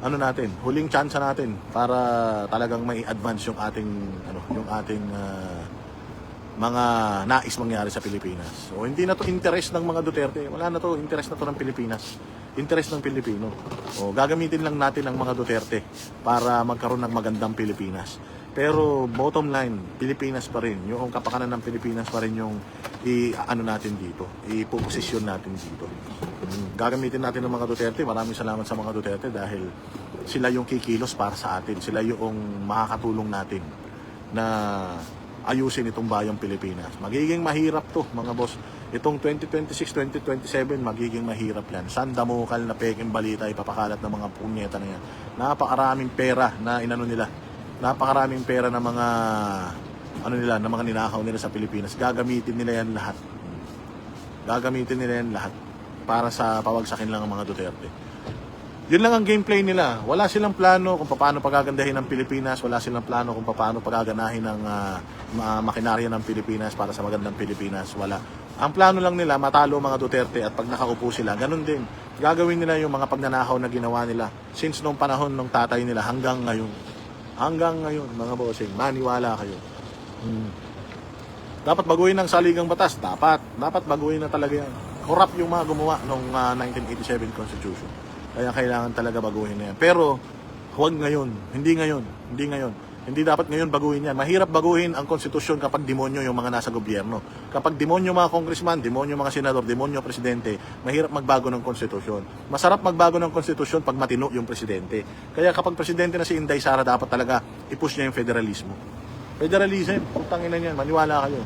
natin, huling chance natin para talagang may advance yung ating mga nais mangyari sa Pilipinas. So hindi na to interest ng mga Duterte. Wala na to, interest na to ng Pilipinas. Interest ng Pilipino. Gagamitin lang natin ang mga Duterte para magkaroon ng magandang Pilipinas. Pero bottom line, Pilipinas pa rin. Yung kapakanan ng Pilipinas pa rin yung natin dito. Ipoposisyon natin dito. Gagamitin natin ng mga Duterte. Maraming salamat sa mga Duterte dahil sila yung kikilos para sa atin. Sila yung makakatulong natin na ayusin itong bayang Pilipinas. Magiging mahirap to, mga boss. Itong 2026, 2027, magiging mahirap yan. Sandamukal na peking balita, ipapakalat ng mga punyeta na yan. Napakaraming pera na nila. Napakaraming pera na mga na mga ninakaw nila sa Pilipinas. Gagamitin nila yan lahat. Gagamitin nila yan lahat para sa pawagsakin lang ang mga Duterte. Yun lang ang gameplay nila. Wala silang plano kung paano pagagandahin ng Pilipinas. Wala silang plano kung paano pagaganahin ng makinarya ng Pilipinas para sa magandang Pilipinas. Wala. Ang plano lang nila, matalo mga Duterte at pag nakaupo sila, ganun din. Gagawin nila yung mga pagnanakaw na ginawa nila since nung panahon ng tatay nila hanggang ngayon. Hanggang ngayon, mga bossing, maniwala kayo. Dapat baguhin ang saligang batas. Dapat baguhin na talaga yan. Corrupt yung mga gumawa nung 1987 Constitution. Kaya kailangan talaga baguhin na yan. Pero, huwag ngayon. Hindi ngayon. Hindi dapat ngayon baguhin yan. Mahirap baguhin ang konstitusyon kapag demonyo yung mga nasa gobyerno. Kapag demonyo mga congressman, demonyo mga senador, demonyo presidente, mahirap magbago ng konstitusyon. Masarap magbago ng konstitusyon pag matino yung presidente. Kaya kapag presidente na si Inday Sara, dapat talaga i-push niya yung federalismo. Federalism, putangin na yan, maniwala kayo.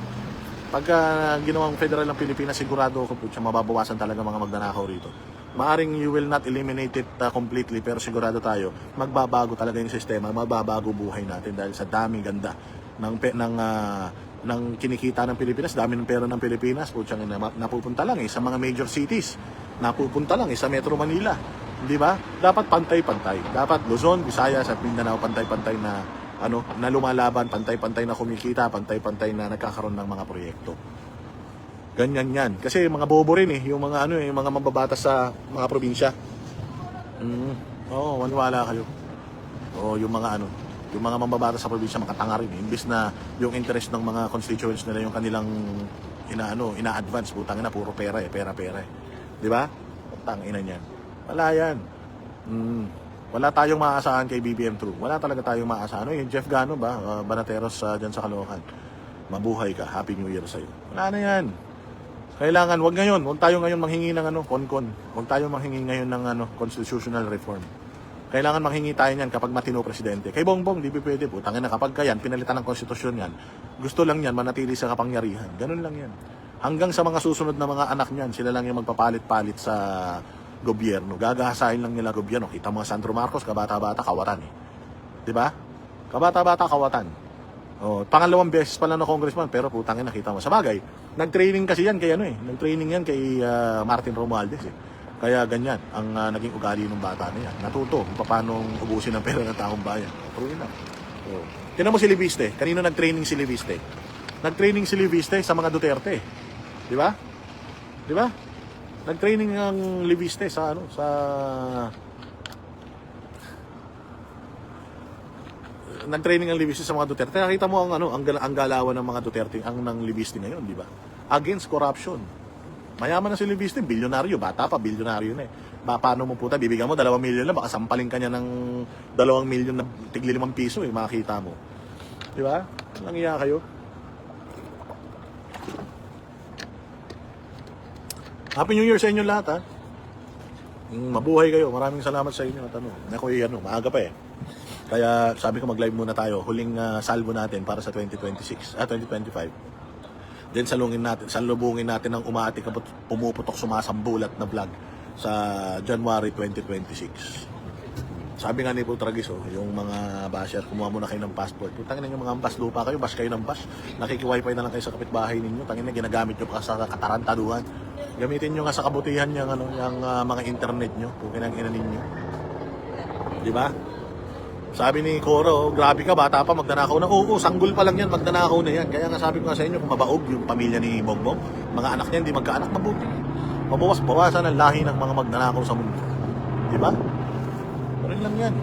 Pagka ginawang federal ng Pilipinas, sigurado ako po siya mababawasan talaga mga magnanakaw rito. Maaring you will not eliminate it completely, pero sigurado tayo, magbabago talaga yung sistema, magbabago buhay natin dahil sa daming ganda ng kinikita ng Pilipinas, dami ng pera ng Pilipinas, putyang napupunta lang sa mga major cities, napupunta lang sa Metro Manila, di ba? Dapat pantay-pantay, dapat Luzon, Visayas at Mindanao pantay-pantay na lumalaban, pantay-pantay na kumikita, pantay-pantay na nagkakaroon ng mga proyekto. Ganyan yan. Kasi mga bobo rin yung mga yung mga mababatas sa mga probinsya. Maniwala kayo. Yung mga mababatas sa probinsya makatanga rin. Imbis na yung interest ng mga constituents nila yung kanilang ina-advance, putang ina, puro pera pera. 'Di ba? Putang ina niyan. Wala yan. Wala tayong maaasahan kay BBM True. Wala talaga tayong maaasahan. Yung Jeff Gano ba, Banateros dyan sa Caloocan. Mabuhay ka. Happy New Year sa'yo. Wala na yan. Kailangan, wag tayo ngayon manghingi ng konkon. Wag tayo manghingi ngayon ng constitutional reform. Kailangan manghingi tayo niyan kapag matino presidente. Kay Bongbong, di pwede po. Tangina kapag kayan, pinalitan ng konstitusyon yan. Gusto lang yan, manatili sa kapangyarihan. Ganun lang yan. Hanggang sa mga susunod na mga anak niyan, sila lang yung magpapalit-palit sa gobyerno. Gagahasain lang nila gobyerno. Kita mga Sandro Marcos, kabata-bata, kawatan Di ba? Kabata-bata, kawatan. Pangalawang beses pa lang na congressman, pero putangin nakita mo. Sa bagay, nag-training kasi yan kay nag-training yan kay Martin Romualdez Kaya ganyan ang naging ugali ng bata na yan. Natuto kung paano ubusin ang pera ng taong bayan. True enough. Tinan mo si Libiste. Kanino nag-training si Libiste? Nag-training si Libiste sa mga Duterte. Di ba? Nag-training ang Libiste sa nag-training ang Libiste sa mga Duterte. Nakita mo ang galawan ng mga Duterte ang ng Libiste ngayon, di ba? Against corruption. Mayaman na si Libiste, bilyonaryo, bata pa, bilyonaryo na paano mo puta, bibigyan mo 2 milyon lang, baka sampalin ka niya ng 2 milyon na tigli 5 piso makikita mo. Di ba? Nangiya kayo. Happy New Year sa inyo lahat, ha? Mabuhay kayo. Maraming salamat sa inyo. Maaga pa Kaya sabi ko mag-live muna tayo. Huling salvo natin para sa 2025. Then salubungin natin ang umatik at pumuputok sumasambulat na vlog sa January 2026. Sabi nga ni Putragis, yung mga basher, kumuha muna kayo ng passport. Tangin yung mga ampas lupa kayo, bas kayo ng bas. Nakiki-wifi na lang kayo sa kapitbahay ninyo. Tangin na ginagamit nyo pa sa katarantaduhan. Gamitin nyo nga sa kabutihan yung mga internet nyo. Kung kinang-ina ninyo. Di ba? Sabi ni Coro, grabe ka, bata pa, magnanakaw na. Oo, sanggol pa lang yan, magnanakaw na yan. Kaya nga sabi ko nga sa inyo, kung mabaog yung pamilya ni Bongbong, mga anak niya hindi magkaanak, mabuti. Mabawas-bawasan ang lahi ng mga magnanakaw sa mundo. Di ba? Rin lang yan.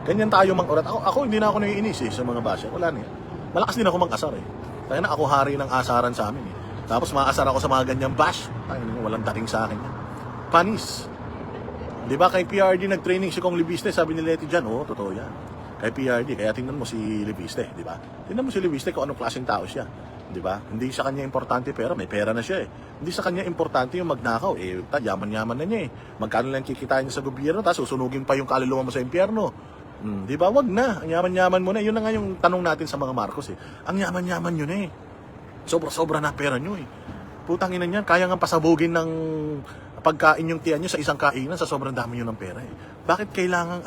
Ganyan tayo mag-orat. Ako hindi na ako naiinis sa mga basya. Wala na yan. Malakas din ako mag-asar Kaya na ako hari ng asaran sa amin Tapos maasar ako sa mga ganyang bash. Walang dating sa akin yan. Panis. Di ba kay PRD nag-training si Kong Libiste, sabi ni Leti dyan, totoo yan. Kay PRD, kaya tingnan mo si Libiste, di ba? Tingnan mo si Libiste kung anong klaseng tao siya. Di ba? Hindi sa kanya importante pera, may pera na siya Hindi sa kanya importante yung magnakaw, yaman-yaman na niya Magkano lang kikitain niya sa gobyerno, tapos susunugin pa yung kaluluwa mo sa impyerno. Di ba? Wag na. Ang yaman-yaman mo na. Yun na nga yung tanong natin sa mga Marcos Ang yaman-yaman nyo na Sobra-sobra na pera nyo Putang ina niyan, kaya nga pasabugin ng pagkain yung tiyan nyo sa isang kainan sa sobrang dami nyo ng pera Bakit kailangan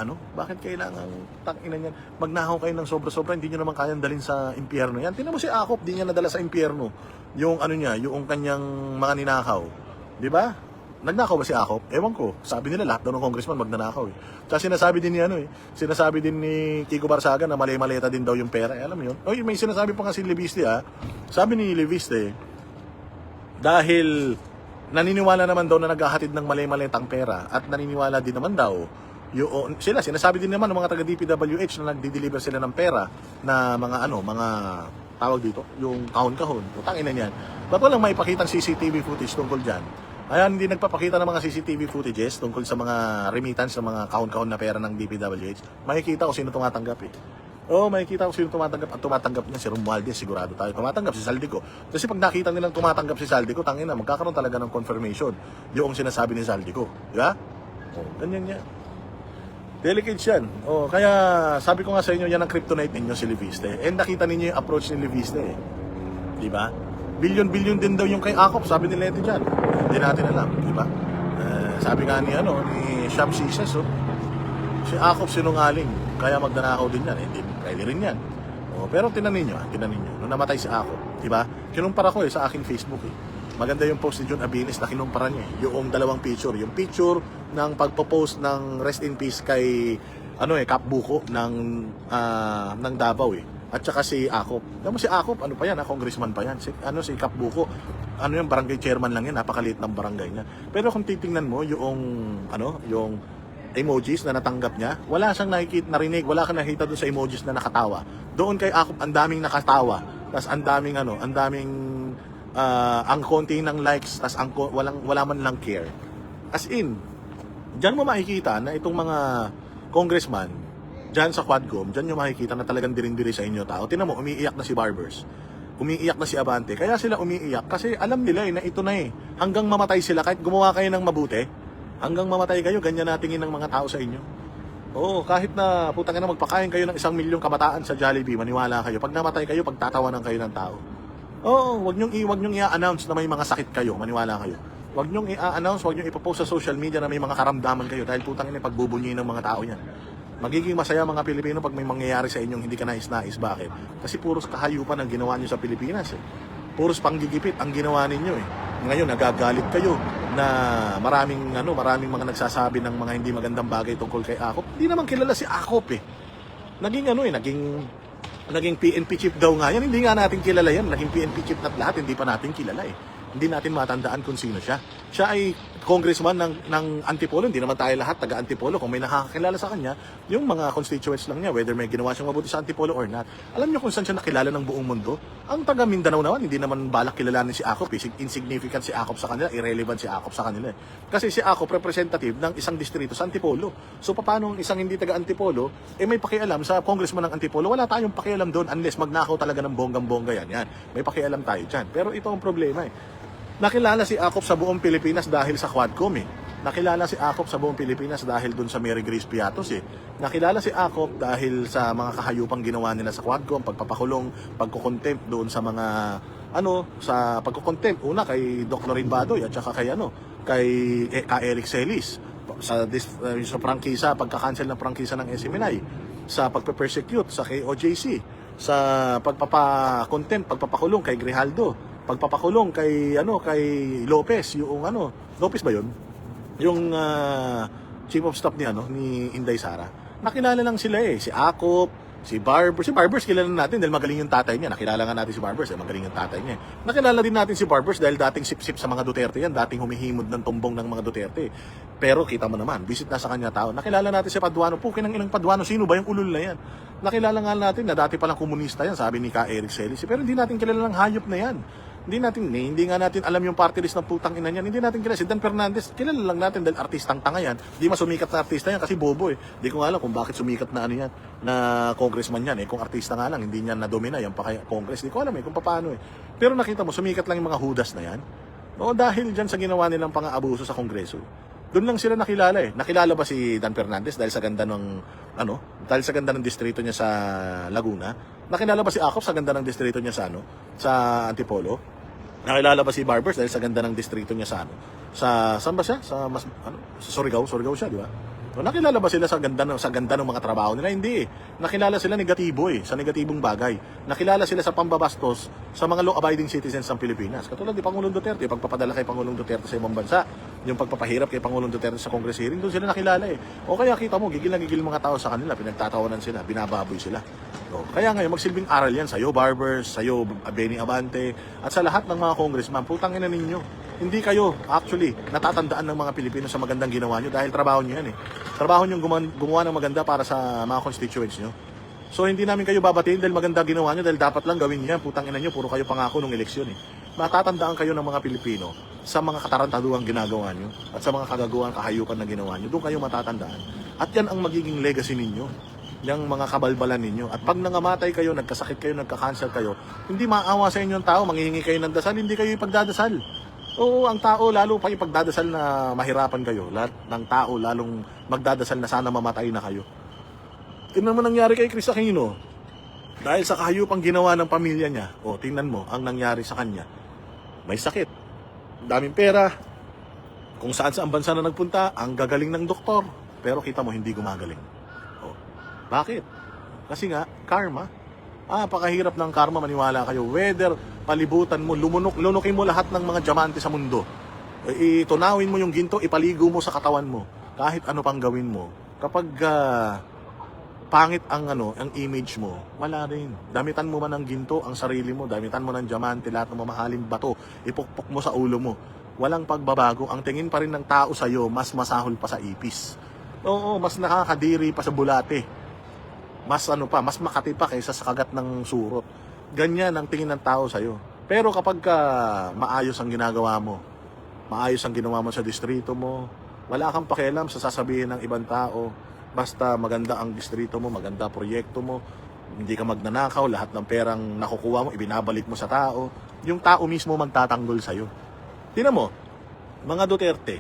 tangina niyan, magnakaw kayo ng sobra-sobra, hindi nyo naman kayang dalhin sa impyerno yan. Tingnan mo si Akop, di niya nadala sa impyerno yung yung kanyang mga ninakaw. Di ba? Nagnakaw ba si Akop? Ewan ko. Sabi nila lahat daw ng congressman magnanakaw Kasi sinasabi din ni Kiko Barsaga na mali-maleta din daw yung pera. Alam mo yun? May sinasabi pa nga si Libiste Sabi ni Libiste, Dahil naniniwala naman daw na naghahatid ng mali-malitang pera at naniniwala din naman daw yung sila sinasabi din naman ng mga taga DPWH na nagdi-deliver sila ng pera na mga tawag dito, yung kahon-kahon. Utangin na niyan. Ba't walang maipakitang CCTV footage tungkol diyan? Ayan, hindi nagpapakita ng mga CCTV footages tungkol sa mga remittance ng mga kahon-kahon na pera ng DPWH. Makikita ko sino tumatanggap eh. Oo, makikita ko sino tumatanggap. At tumatanggap niya si Romualdez, sigurado tayo. Tumatanggap si Saldico. Kasi pag nakita nilang tumatanggap si Saldico, tangin na, magkakaroon talaga ng confirmation yung sinasabi ni Saldico. Di ba? Oh, ganyan niya. Delicate yan. Oh, kaya sabi ko nga sa inyo, yan ang kryptonite ninyo si Leviste. And nakita ninyo yung approach ni Leviste eh. Di ba? Bilyon-bilyon din daw yung kay Akop, sabi ni Leti dyan. Hindi natin alam, di ba? Sabi nga ni Sham Cises, si Akop sinungaling, kaya magdanakaw din yan. Hindi pwede rin yan. Oh, pero tinan ninyo, nung namatay si Akop, di ba? Kinumpara ko sa aking Facebook eh. Maganda yung post ni John Abilis na kinumpara niya yung dalawang picture. Yung picture ng pagpo-post ng rest in peace kay Kap Buko ng Davao eh. At saka si Akop. Alam mo si Akop, ano pa yan, congressman pa yan. Si Kap Buko, yung barangay chairman lang yan, napakaliit ng barangay niya. Pero kung titingnan mo yung emojis na natanggap niya, wala siyang narinig, wala kang nakita doon sa emojis na nakatawa. Doon kay Akop, ang daming nakatawa. Tapos ang daming ang konti ng likes, tas wala man lang care. As in, diyan mo makikita na itong mga congressman, diyan sa Quadcom, diyan nyo makikita na talagang dirindiri sa inyo tao. Tingnan mo, umiiyak na si Barbers. Umiiyak na si Abante. Kaya sila umiiyak kasi alam nila na ito na hanggang mamatay sila, kahit gumawa kayo ng mabuti, hanggang mamatay kayo, ganyan natingin ng mga tao sa inyo. Oo, kahit na putang ina magpakain kayo ng 1 milyong kabataan sa Jollibee, maniwala kayo. Pag namatay kayo, pagtatawanan kayo ng tao. Oo, wag niyong i-announce na may mga sakit kayo, maniwala kayo. Wag niyong i-announce, wag niyong ipopost sa social media na may mga karamdaman kayo dahil putang ina pagbubunyiin ng mga tao yan. Magiging masaya mga Pilipino pag may mangyayari sa inyong hindi ka nais-nais. Bakit? Kasi puros kahayupan ang ginawa niyo sa Pilipinas eh. Puros panggigipit ang ginawa ninyo eh. Ngayon nagagalit kayo na maraming mga nagsasabi ng mga hindi magandang bagay tungkol kay Akop. Hindi naman kilala si Akop eh. Naging PNP chief daw nga yan. Hindi nga natin kilala yan. Naging PNP chief na lahat. Hindi pa natin kilala eh. Hindi natin matandaan kung sino siya. Siya ay congressman ng Antipolo. Hindi naman tayo lahat taga Antipolo. Kung may nakakakilala sa kanya, yung mga constituents lang niya, whether may ginawa siyang mabuti sa Antipolo or not. Alam niyo kung saan siya nakilala ng buong mundo? Ang taga Mindanao naman, hindi naman balak kilalanin si Akop. Insignificant si Akop sa kanila, irrelevant si Akop sa kanila. Kasi si Akop representative ng isang distrito sa Antipolo. So paano ang isang hindi taga Antipolo, may pakialam sa congressman ng Antipolo? Wala tayong pakialam doon unless magnakaw talaga ng bonggang-bongga yan. May pakialam tayo dyan. Pero ito ang problema eh. Nakilala si Akop sa buong Pilipinas dahil sa Quadcom eh. Nakilala si Akop sa buong Pilipinas dahil dun sa Mary Grace Piatos eh. Nakilala si Akop dahil sa mga kahayupang ginawa nila sa Quadcom, pagpapakulong, pagkukontempt doon sa mga sa pagkukontempt una kay Doc Lorin Badoy at saka kay Eric Celis sa prangkisa, pagka-cancel ng prangkisa ng SMNI, sa pagpe-persecute sa KOJC, sa pagpapakontempt, pagpapakulong kay Grijaldo, pagpapakulong kay Lopez, Lopez ba 'yon? Yung chief of staff ni Inday Sara. Nakilala lang sila si Akop, si Barbers kilala natin dahil magaling yung tatay niya. Nakilala nga natin si Barbers, magaling yung tatay niya. Nakilala din natin si Barbers dahil dating sip-sip sa mga Duterte yan, dating humihimod ng tumbong ng mga Duterte. Pero kita mo naman, visit na sa kanya tao. Nakilala natin si Paduano, kinang ilang Paduano, sino ba yung ulol na yan? Nakilala nga natin na dati palang komunista yan, sabi ni Eric Celis. Pero hindi natin kilala ng hayop na yan. Hindi nga natin alam yung party list ng putang ina niyan. Hindi natin kilala. Si Dan Fernandez, kilala lang natin dahil artistang tanga yan. Di masumikat na artista yan kasi bobo eh. Di ko nga alam kung bakit sumikat na yan, na congressman yan eh. Kung artista nga lang, hindi niya na-domina yan pa kaya congress. Di ko alam kung paano eh. Pero nakita mo, sumikat lang yung mga hudas na yan. Dahil dyan sa ginawa nilang pang-aabuso sa kongreso. Doon lang sila nakilala eh. Nakilala ba si Dan Fernandez dahil sa ganda dahil sa ganda ng distrito niya sa Laguna? Nakilala ba si Akop sa ganda ng distrito niya sa Antipolo? Nakilala ba si Barbers dahil sa ganda ng distrito niya sa saan ba siya? Sa Surigao siya, di ba? Nakilala ba sila sa ganda ng mga trabaho nila? Hindi eh. Nakilala sila negatibo sa negatibong bagay. Nakilala sila sa pambabastos sa mga law-abiding citizens ng Pilipinas. Katulad ni Pangulong Duterte, pagpapadala kay Pangulong Duterte sa ibang bansa, yung pagpapahirap kay Pangulong Duterte sa Congress hearing, doon sila nakilala eh. O kaya kita mo, gigil na gigil mga tao sa kanila, pinagtatawanan sila, binababoy sila. Kaya ngayon, magsilbing aral yan sa'yo, barbers, sa'yo, Benny Abante, at sa lahat ng mga congressman, putang ina ninyo. Hindi kayo, actually, natatandaan ng mga Pilipino sa magandang ginawa nyo dahil trabaho nyo yan eh. Trabaho nyo gumawa ng maganda para sa mga constituents nyo. So hindi namin kayo babatiin dahil maganda ginawa nyo dahil dapat lang gawin nyo yan. Putang ina nyo, puro kayo pangako nung eleksyon eh. Matatandaan kayo ng mga Pilipino sa mga katarantaduang ginagawa nyo at sa mga kagagawan, kahayupan na ginawa nyo. Doon kayo matatandaan. At yan ang magiging legacy ninyo. Yung mga kabalbalan ninyo. At pag nangamatay kayo, nagkasakit kayo, nagka-cancer kayo, hindi maawa sa inyo ang tao, manghihingi kayo ng dasal, hindi kayo ipagdadasal. Oo, ang tao lalo pa ipagdadasal na mahirapan kayo. Lahat ng tao lalong magdadasal na sana mamatay na kayo. Tingnan mo nangyari kay Chris Aquino. Dahil sa kahayupang ginawa ng pamilya niya, tingnan mo ang nangyari sa kanya. May sakit, daming pera, kung saan sa bansa na nagpunta, ang gagaling ng doktor. Pero kita mo, hindi gumagaling. Bakit? Kasi nga, karma. Pakahirap ng karma, maniwala kayo. Whether palibutan mo, lunukin mo lahat ng mga diamante sa mundo. Itunawin mo yung ginto, ipaligo mo sa katawan mo. Kahit ano pang gawin mo. Kapag pangit ang image mo, wala rin. Damitan mo man ng ginto ang sarili mo, damitan mo ng diamante, lahat ng mamahaling bato, ipukpok mo sa ulo mo. Walang pagbabago. Ang tingin pa rin ng tao sa'yo, mas masahol pa sa ipis. Oo, mas nakakadiri pa sa bulate. Mas mas makati pa kaysa sa kagat ng surot. Ganyan ang tingin ng tao sa'yo. Pero kapag maayos ang ginagawa mo, maayos ang ginawa mo sa distrito mo, wala kang pakialam sa sasabihin ng ibang tao. Basta maganda ang distrito mo, maganda proyekto mo, hindi ka magnanakaw, lahat ng perang nakukuha mo, ibinabalik mo sa tao. Yung tao mismo magtatanggol sa'yo. Tingnan mo, mga Duterte,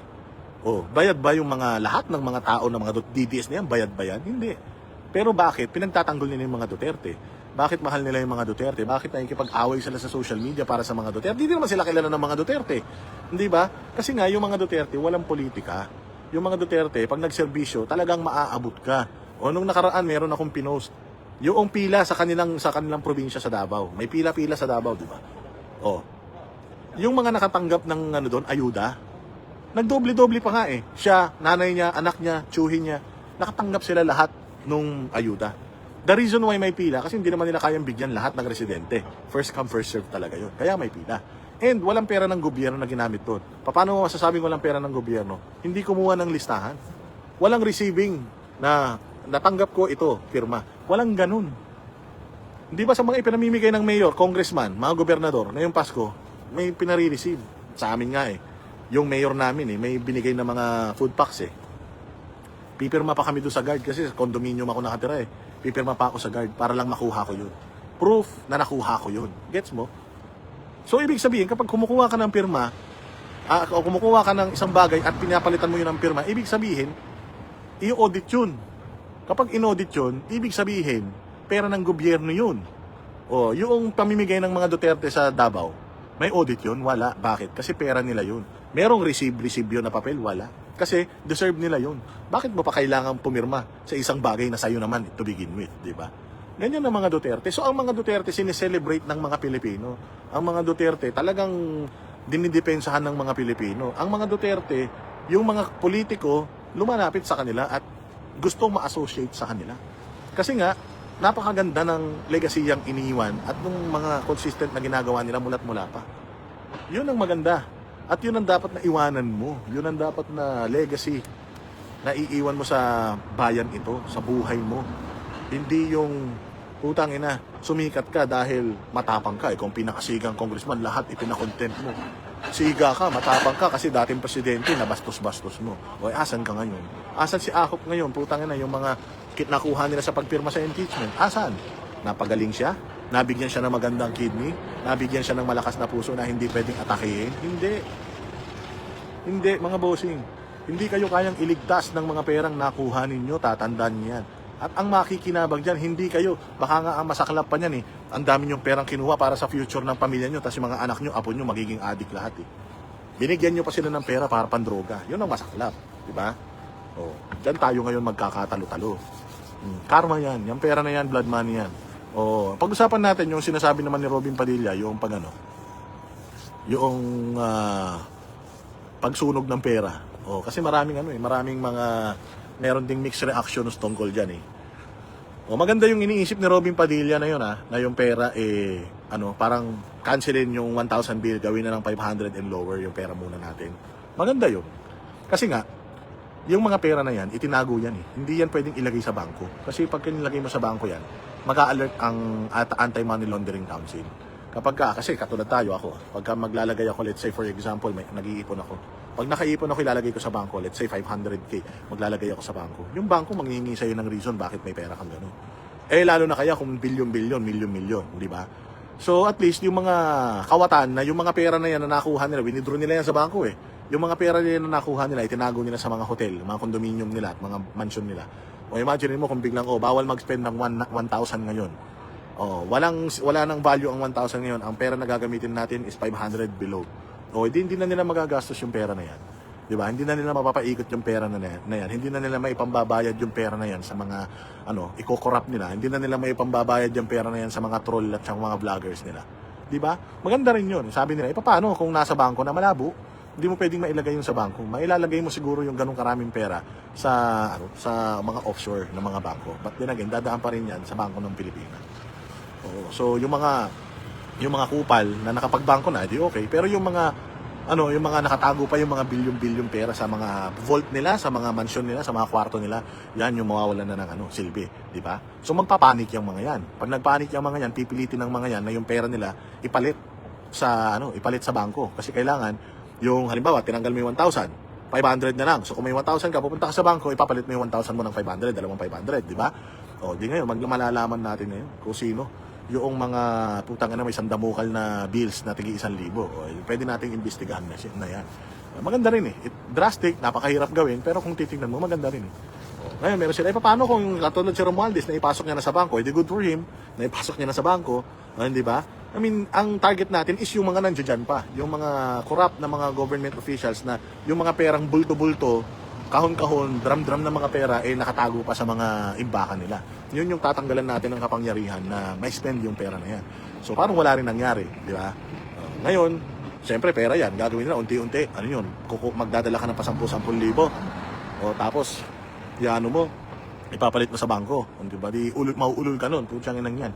bayad ba yung lahat ng mga tao ng mga DDS na yan, bayad ba yan? Hindi. Pero bakit? Pinagtatanggol nila yung mga Duterte. Bakit mahal nila yung mga Duterte? Bakit nakikipag-away sila sa social media para sa mga Duterte? Hindi naman sila kilala ng mga Duterte. Hindi ba? Kasi nga, yung mga Duterte, walang politika. Yung mga Duterte, pag nagserbisyo, talagang maaabot ka. O nung nakaraan, meron akong pinost. Yung pila sa kanilang probinsya sa Davao. May pila-pila sa Davao, di ba? Yung mga nakatanggap ng doon, ayuda, nagdoble-doble pa nga eh. Siya, nanay niya, anak niya, tiyuhin niya, nakatanggap sila lahat nung ayuda. The reason why may pila, kasi hindi naman nila kayang bigyan lahat ng residente. First come, first serve talaga yun. Kaya may pila. And walang pera ng gobyerno na ginamit doon. Paano mo masasabing walang pera ng gobyerno? Hindi kumuha ng listahan. Walang receiving na natanggap ko ito, firma. Walang ganun. Hindi ba sa mga ipinamimigay ng mayor, congressman, mga gobernador, na yung Pasko, may pinare-receive. Sa amin nga eh. Yung mayor namin may binigay na mga food packs eh. Pipirma pa kami doon sa guard kasi sa condominium ako nakatira eh. Pipirma pa ako sa guard para lang makuha ko yun. Proof na nakuha ko yun. Gets mo? So, ibig sabihin, kapag kumukuha ka ng pirma, o kumukuha ka ng isang bagay at pinapalitan mo yun ng pirma, ibig sabihin, i-audit yun. Kapag in-audit yun, ibig sabihin, pera ng gobyerno yun. Yung pamimigay ng mga Duterte sa Davao, may audit yun? Wala. Bakit? Kasi pera nila yun. Merong receive yun na papel? Wala. Kasi deserve nila yun. Bakit mo pa kailangan pumirma sa isang bagay na sa'yo naman to begin with, di ba? Ganyan ang mga Duterte. So ang mga Duterte sineselebrate ng mga Pilipino. Ang mga Duterte talagang dinidepensahan ng mga Pilipino. Ang mga Duterte, yung mga politiko, lumalapit sa kanila at gustong ma-associate sa kanila. Kasi nga, napakaganda ng legacy yang iniwan at ng mga consistent na ginagawa nila mula't mula pa. Yun ang maganda. At yun ang dapat na iwanan mo. Yun ang dapat na legacy na iiwan mo sa bayan ito, sa buhay mo. Hindi yung putang ina, sumikat ka dahil matapang ka. Kung pinakasigang congressman, lahat ipinakontent mo. Siga ka, matapang ka kasi dating presidente na bastos-bastos mo. Asan ka ngayon? Asan si Akop ngayon? Putang ina, yung mga nakuha nila sa pagpirma sa impeachment. Asan? Napagaling siya? Nabigyan siya ng magandang kidney? Nabigyan siya ng malakas na puso na hindi pwedeng atakihin? Hindi. Hindi, mga bossing. Hindi kayo kayang iligtas ng mga perang nakuha ninyo, tatandaan niyo yan. At ang makikinabang dyan, hindi kayo. Baka nga ang masaklap pa niyan ang dami niyong perang kinuha para sa future ng pamilya niyo, tapos yung mga anak niyo, apo niyo, magiging addict lahat eh. Binigyan niyo pa sila ng pera para pandroga. Yun ang masaklap. Diba? Dyan tayo ngayon magkakatalo-talo. Karma yan. Yung pera na yan, blood money yan. Pag-usapan natin yung sinasabi naman ni Robin Padilla, yung pagsunog ng pera. Kasi maraming maraming mga meron ding mixed reactions tungkol diyan eh. O maganda yung iniisip ni Robin Padilla na yun na yung pera parang cancelin yung 1,000 bill, gawin na ng 500 and lower yung pera muna natin. Maganda yun. Kasi nga, yung mga pera na yan, itinago yan eh. Hindi yan pwedeng ilagay sa bangko. Kasi pag nilagay mo sa bangko yan, mag-a-alert ang Anti-Money Laundering Council. Kasi katulad tayo ako, pagka maglalagay ako, let's say for example, nag-iipon ako. Pag nakaipon ako, ilalagay ko sa bangko, let's say 500k, maglalagay ako sa bangko. Yung bangko manghihingi sa'yo ng reason bakit may pera kang gano'n. Lalo na kaya kung bilyon-bilyon, milyon-milyon, di ba? So at least yung mga kawatan na yung mga pera na yan na nakuha nila, winidraw nila yan sa bangko eh. Yung mga pera nila na nakuha nila, itinago nila sa mga hotel, mga condominium nila at mga mansion nila. O imagine mo kung biglang, bawal mag-spend ng 1,000 ngayon. Wala nang value ang 1,000 ngayon. Ang pera na gagamitin natin is 500 below. Hindi na nila magagastos yung pera na yan. Di ba? Hindi na nila mapapaikot yung pera na yan. Hindi na nila maipambabayad yung pera na yan sa mga, iko-corrupt nila. Hindi na nila maipambabayad yung pera na yan sa mga troll at sa mga vloggers nila. Di ba? Maganda rin yun. Sabi nila, paano kung nasa bangko na malabo? Hindi mo pwedeng mailagay yun sa bangko. Mailalagay mo siguro yung ganong karaming pera sa mga offshore na mga bangko. But then again, dadaan pa rin yan sa bangko ng Pilipinas. So yung mga kupal na nakapagbangko na, di okay. Pero yung mga nakatago pa yung mga bilyon-bilyon pera sa mga vault nila, sa mga mansion nila, sa mga kwarto nila, yan yung mawawalan na ng silbi, di ba? So magpapanik yung mga yan. Pag nagpanik yung mga yan, pipilitin ng mga yan na yung pera nila ipalit sa bangko. Kasi kailangan yung halimbawa tinanggal mo yung 1,000, 500 na lang. So kung may 1,000 ka, pupunta ka sa bangko, ipapalit mo yung 1,000 mo ng 500, dalawang 500, di ba? Di ngayon, malalaman natin ngayon kung sino yung mga may sandamukal na bills na tigi 1,000. Pwede nating imbestigahan na yan. Maganda rin eh. Drastic, napakahirap gawin, pero kung titignan mo, maganda rin eh. Ngayon, meron sila, paano kung katulad si Romualdez na ipasok niya na sa bangko? Good for him, na ipasok niya na sa bangko, di ba? Ang target natin is yung mga nandiyan pa, yung mga corrupt na mga government officials na yung mga perang bulto-bulto, kahon-kahon, drum-drum na mga pera nakatago pa sa mga imbakan nila. Yun yung tatanggalan natin ng kapangyarihan na may spend yung pera na yan. So parang wala rin nangyari, di ba? Ngayon, siyempre pera yan, gagawin nila unti-unti. Magdadala ka ng pa 10,000. Tapos, ipapalit mo sa bangko. Di ba? Mauulol ka nun, putyang inang yan.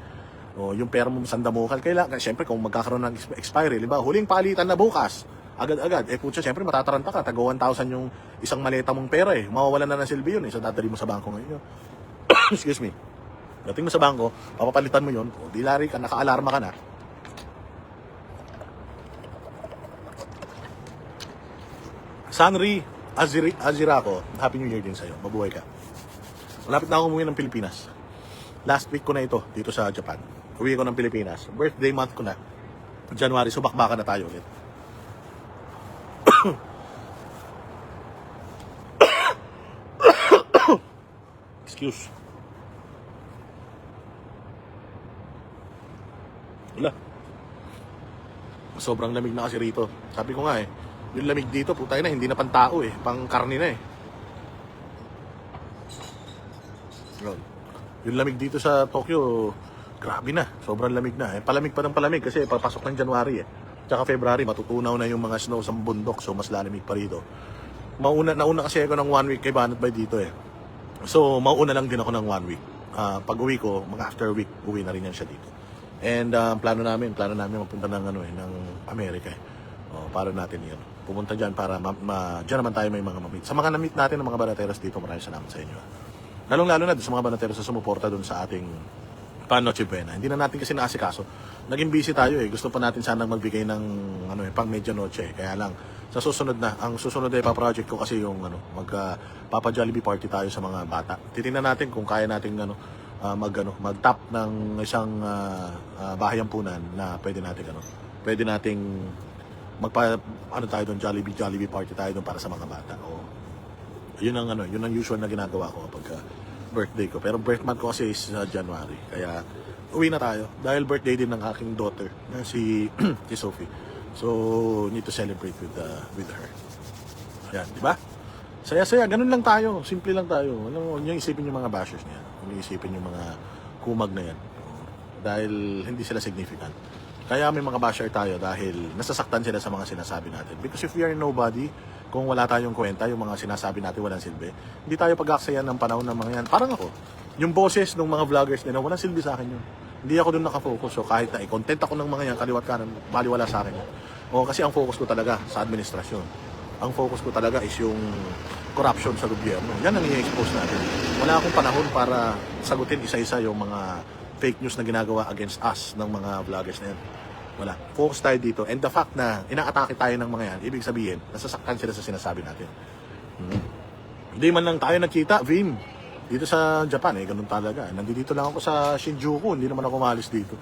Yung pera mo sandamukal, kailangan, siyempre kung magkakaroon ng expiry, di ba? Huling palitan na bukas, agad-agad. Putya, siyempre matataranta ka, taga 1,000 yung isang maleta mong pera mawawalan na ng silbi yun So dadali mo sa bangko ngayon. Excuse me. Dating mo sa bangko, papapalitan mo yun, dilari ka, naka-alarma ka na. Sanri Azirako, Happy New Year din sa'yo. Mabuhay ka. Malapit na ako umuwi ng Pilipinas. Last week ko na ito, dito sa Japan. Uwi ko ng Pilipinas. Birthday month ko na. January, so bakbakan na tayo ulit. Excuse. Wala. Sobrang lamig na kasi rito. Sabi ko nga yung lamig dito, putay na, hindi na pang-tao pang karne na Yung lamig dito sa Tokyo, grabe na. Sobrang lamig na. Palamig pa ng palamig kasi papasok ng January Tsaka February, matutunaw na yung mga snow sa bundok. So, mas lalamig pa rito. Nauna kasi ako ng 1 week kay Banat Bay dito So, mauna lang din ako ng 1 week. Pag uwi ko, mga after week, uwi na rin yan siya dito. And plano namin mapunta ng ng Amerika para natin yun. Pumunta dyan para dyan naman tayo may mga mamit. Sa mga namit natin ng mga banateros dito, maraming salamat sa inyo. Lalong-lalo na sa mga banateros na sumuporta dun sa ating Noche Buena. Hindi na natin kasi naasikaso. Naging busy tayo Gusto pa natin sanang magbigay ng pang medianoche. Kaya lang, sa susunod na, ang susunod na ipa-project ko kasi yung Papa Jollibee party tayo sa mga bata. Titingnan natin kung kaya nating mag-tap ng isang bahayampunan na pwede nating tayo doon, Jollibee party tayo doon para sa mga bata. Yun ang usual na ginagawa ko kapag birthday ko. Pero birth month ko kasi is January. Kaya uwi na tayo dahil birthday din ng aking daughter na si Sophie. So need to celebrate with her. Yan, di ba? Saya-saya, ganun lang tayo. Simple lang tayo. Huwag niyo isipin yung mga bashers niya. Huwag niyo isipin yung mga kumag na yan. Dahil hindi sila significant. Kaya may mga basher tayo dahil nasasaktan sila sa mga sinasabi natin. Because if we are nobody, kung wala tayong kwenta, yung mga sinasabi natin walang silbi, hindi tayo pag-aksayan ng panahon ng mga yan. Parang ako, yung boses ng mga vloggers nila, walang silbi sa akin yun. Hindi ako doon nakafocus. So kahit na i-content ako ng mga yan, kaliwat kanan, baliwala sa akin yun. O kasi ang focus ko talaga sa administrasyon. Ang focus ko talaga is yung corruption sa gobyerno. Yan ang i-expose natin. Wala akong panahon para sagutin isa-isa yung mga fake news na ginagawa against us ng mga vloggers na yan. Wala. Focus tayo dito. And the fact na inaatake tayo ng mga yan, ibig sabihin, nasasaktan sila sa sinasabi natin. Hindi man lang tayo nagkita, Vim. Dito sa Japan, ganun talaga. Nandito lang ako sa Shinjuku, hindi naman ako umalis dito.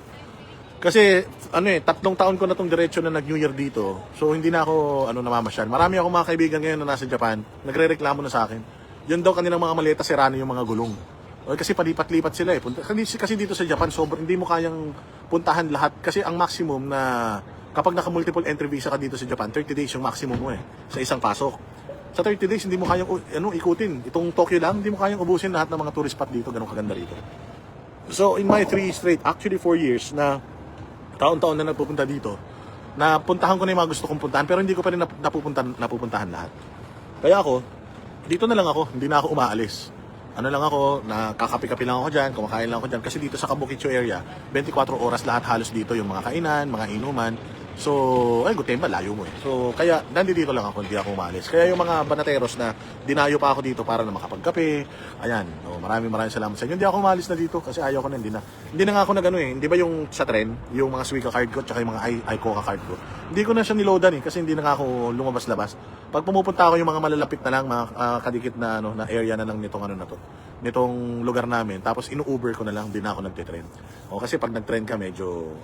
Kasi, 3 taon ko na tong diretso na nag-New Year dito. So, hindi na ako, namamasyal. Marami akong mga kaibigan ngayon na nasa Japan, nagre-reklamo na sa akin. Yun daw kanilang mga maleta, sira na yung mga gulong. O, kasi palipat-lipat sila eh. Kasi dito sa Japan, hindi mo kayang puntahan lahat. Kasi ang maximum na, kapag naka-multiple entry visa ka dito sa Japan, 30 days yung maximum mo sa isang pasok. Sa 30 days, hindi mo kayang ikutin. Itong Tokyo lang, hindi mo kayang ubusin lahat ng mga tourist spot dito. Ganun kaganda rito. So, in my 4 years na taon-taon na nagpupunta dito, napuntahan ko na yung mga gusto kong puntahan, pero hindi ko pa rin napupuntahan lahat. Kaya ako, dito na lang ako, hindi na ako umaalis. Nakakapi-kapi lang ako dyan, kumakain lang ako dyan. Kasi dito sa Kabukicho area, 24 oras lahat halos dito yung mga kainan, mga inuman. So, Gotemba, layo mo eh. So, kaya nandito lang ako, hindi ako umalis. Kaya yung mga banateros na dinayo pa ako dito para na makapagkape, ayan, maraming salamat sa inyo. Hindi ako umalis na dito kasi ayaw ko na, hindi na nga ako hindi ba yung sa tren, yung mga Suica card ko, tsaka yung mga iCoca card ko. Hindi ko na siya niloadan kasi hindi na nga ako lumabas-labas. Pag pumupunta ako yung mga malalapit na lang, mga kadikit na, na area na lang nitong lugar namin, tapos inu-Uber ko na lang, hindi na ako nagte-tren. Kasi pag nag-tren ka, medyo,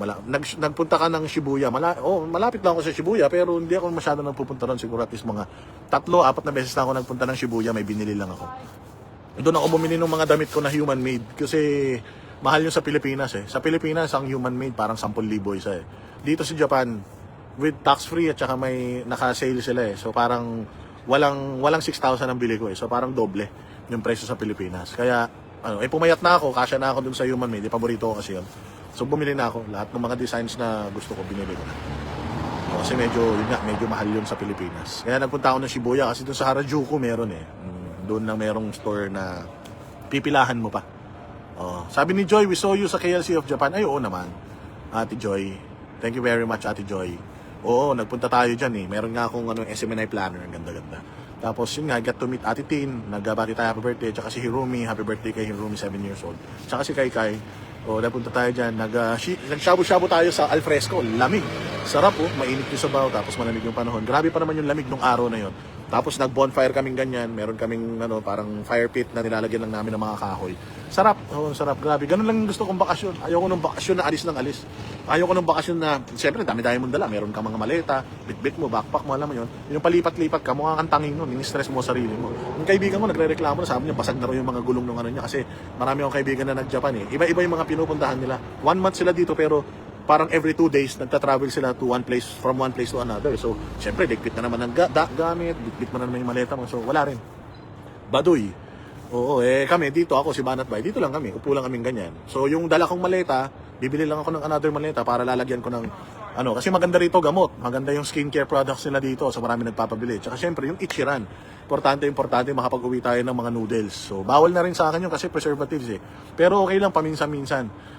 nagpunta ka ng Shibuya, malapit lang ako sa Shibuya, pero hindi ako masyado nagpupunta ron. Siguro at least mga 3-4 na beses na ako nagpunta ng Shibuya, may binili lang ako. Doon ako bumili ng mga damit ko na human made kasi mahal yun sa Pilipinas eh. Sa Pilipinas, ang human made parang 10,000 isa eh. Dito sa Japan, with tax free at saka may naka-sale sila eh. So parang walang 6,000 ang bili ko eh. So parang doble yung presyo sa Pilipinas. Kaya pumayat na ako, kasya na ako dun sa human made. Paborito ko kasi yun. So bumili na ako, lahat ng mga designs na gusto ko binili ko na. Kasi medyo mahal yun sa Pilipinas. Kaya nagpunta ako ng Shibuya kasi doon sa Harajuku meron eh. Doon lang merong store na pipilahan mo pa. Sabi ni Joy, we saw you sa KLC of Japan. Ay, oo naman. Ate Joy. Thank you very much, Ate Joy. Oo, nagpunta tayo dyan eh. Meron nga akong SMNI planner, ang ganda-ganda. Tapos yun nga, I got to meet Ate Tin. Nagbati tayo happy birthday. Tsaka si Hirumi, happy birthday kay Hirumi, 7 years old. Tsaka si Kai Kai. Napunta tayo dyan, nag-shabu-shabu tayo sa alfresco, lamig. Sarap mainit yung sabaw, tapos malamig yung panahon. Grabe pa naman yung lamig nung araw na yon. Tapos nag-bonfire kaming ganyan, meron kaming parang fire pit na nilalagyan lang namin ng mga kahoy. Sarap, sarap, grabe. Ganun lang gusto kong bakasyon. Ayoko nung bakasyon na alis ng alis. Ayoko nung bakasyon na, siyempre, dami-dami mong dala. Meron ka mga maleta, bit-bit mo, backpack mo, alam mo yun. Yung palipat-lipat ka, mukha kang tanging nun, ini-stress mo sarili mo. Yung kaibigan ko, nagre-reklamo na, sabi niya, basag na rin yung mga gulong ng niya. Kasi marami akong kaibigan na nag-Japan eh. Iba-iba yung mga pinupuntahan nila. 1 month sila dito, pero parang every 2 days, nagta-travel sila to from one place to another. So, siyempre, ligpit na naman ng gamit, ligpit mo na naman yung maleta mo. So, wala rin. Baduy. Oo, kami dito, ako si Banat Bay, dito lang kami, upo lang kaming ganyan. So, yung dala kong maleta, bibili lang ako ng another maleta para lalagyan ko ng, kasi maganda rito gamot, maganda yung skincare products nila dito, so marami nagpapabili. Tsaka syempre, yung Ichiran, importante makapag-uwi tayo ng mga noodles. So, bawal na rin sa akin yun kasi preservatives eh. Pero okay lang, paminsan-minsan.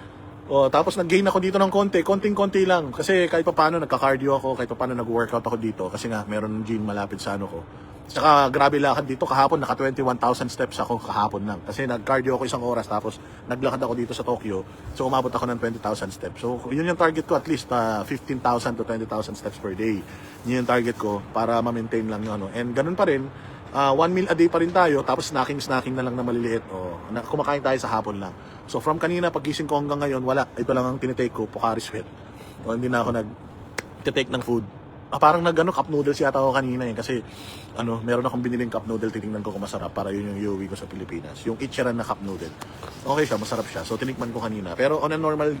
Tapos nag-gain ako dito ng konting-konti lang. Kasi kahit pa paano nagka-cardio ako, kahit pa paano nag-workout ako dito. Kasi nga, meron gym malapit sa ko. Tsaka grabe lakad dito, kahapon naka 21,000 steps ako kahapon lang. Kasi nag-cardio ako 1 oras, tapos naglakad ako dito sa Tokyo. So umabot ako ng 20,000 steps. So yun yung target ko, at least 15,000 to 20,000 steps per day. Yun yung target ko para ma-maintain lang yun. And ganun pa rin, 1 meal a day pa rin tayo, tapos snacking na lang na maliliit. Kumakain tayo sa hapon lang. So from kanina, pagising ko hanggang ngayon, wala. Ito lang ang tinitake ko, Pocari Sweat. Hindi na ako nag-take ng food. Parang cup noodles yata ako kanina eh. Kasi meron akong biniling cup noodle, titingnan ko kung masarap para yun yung iuwi ko sa Pilipinas. Yung Ichiran na cup noodle. Okay siya, masarap siya. So tinikman ko kanina. Pero on a normal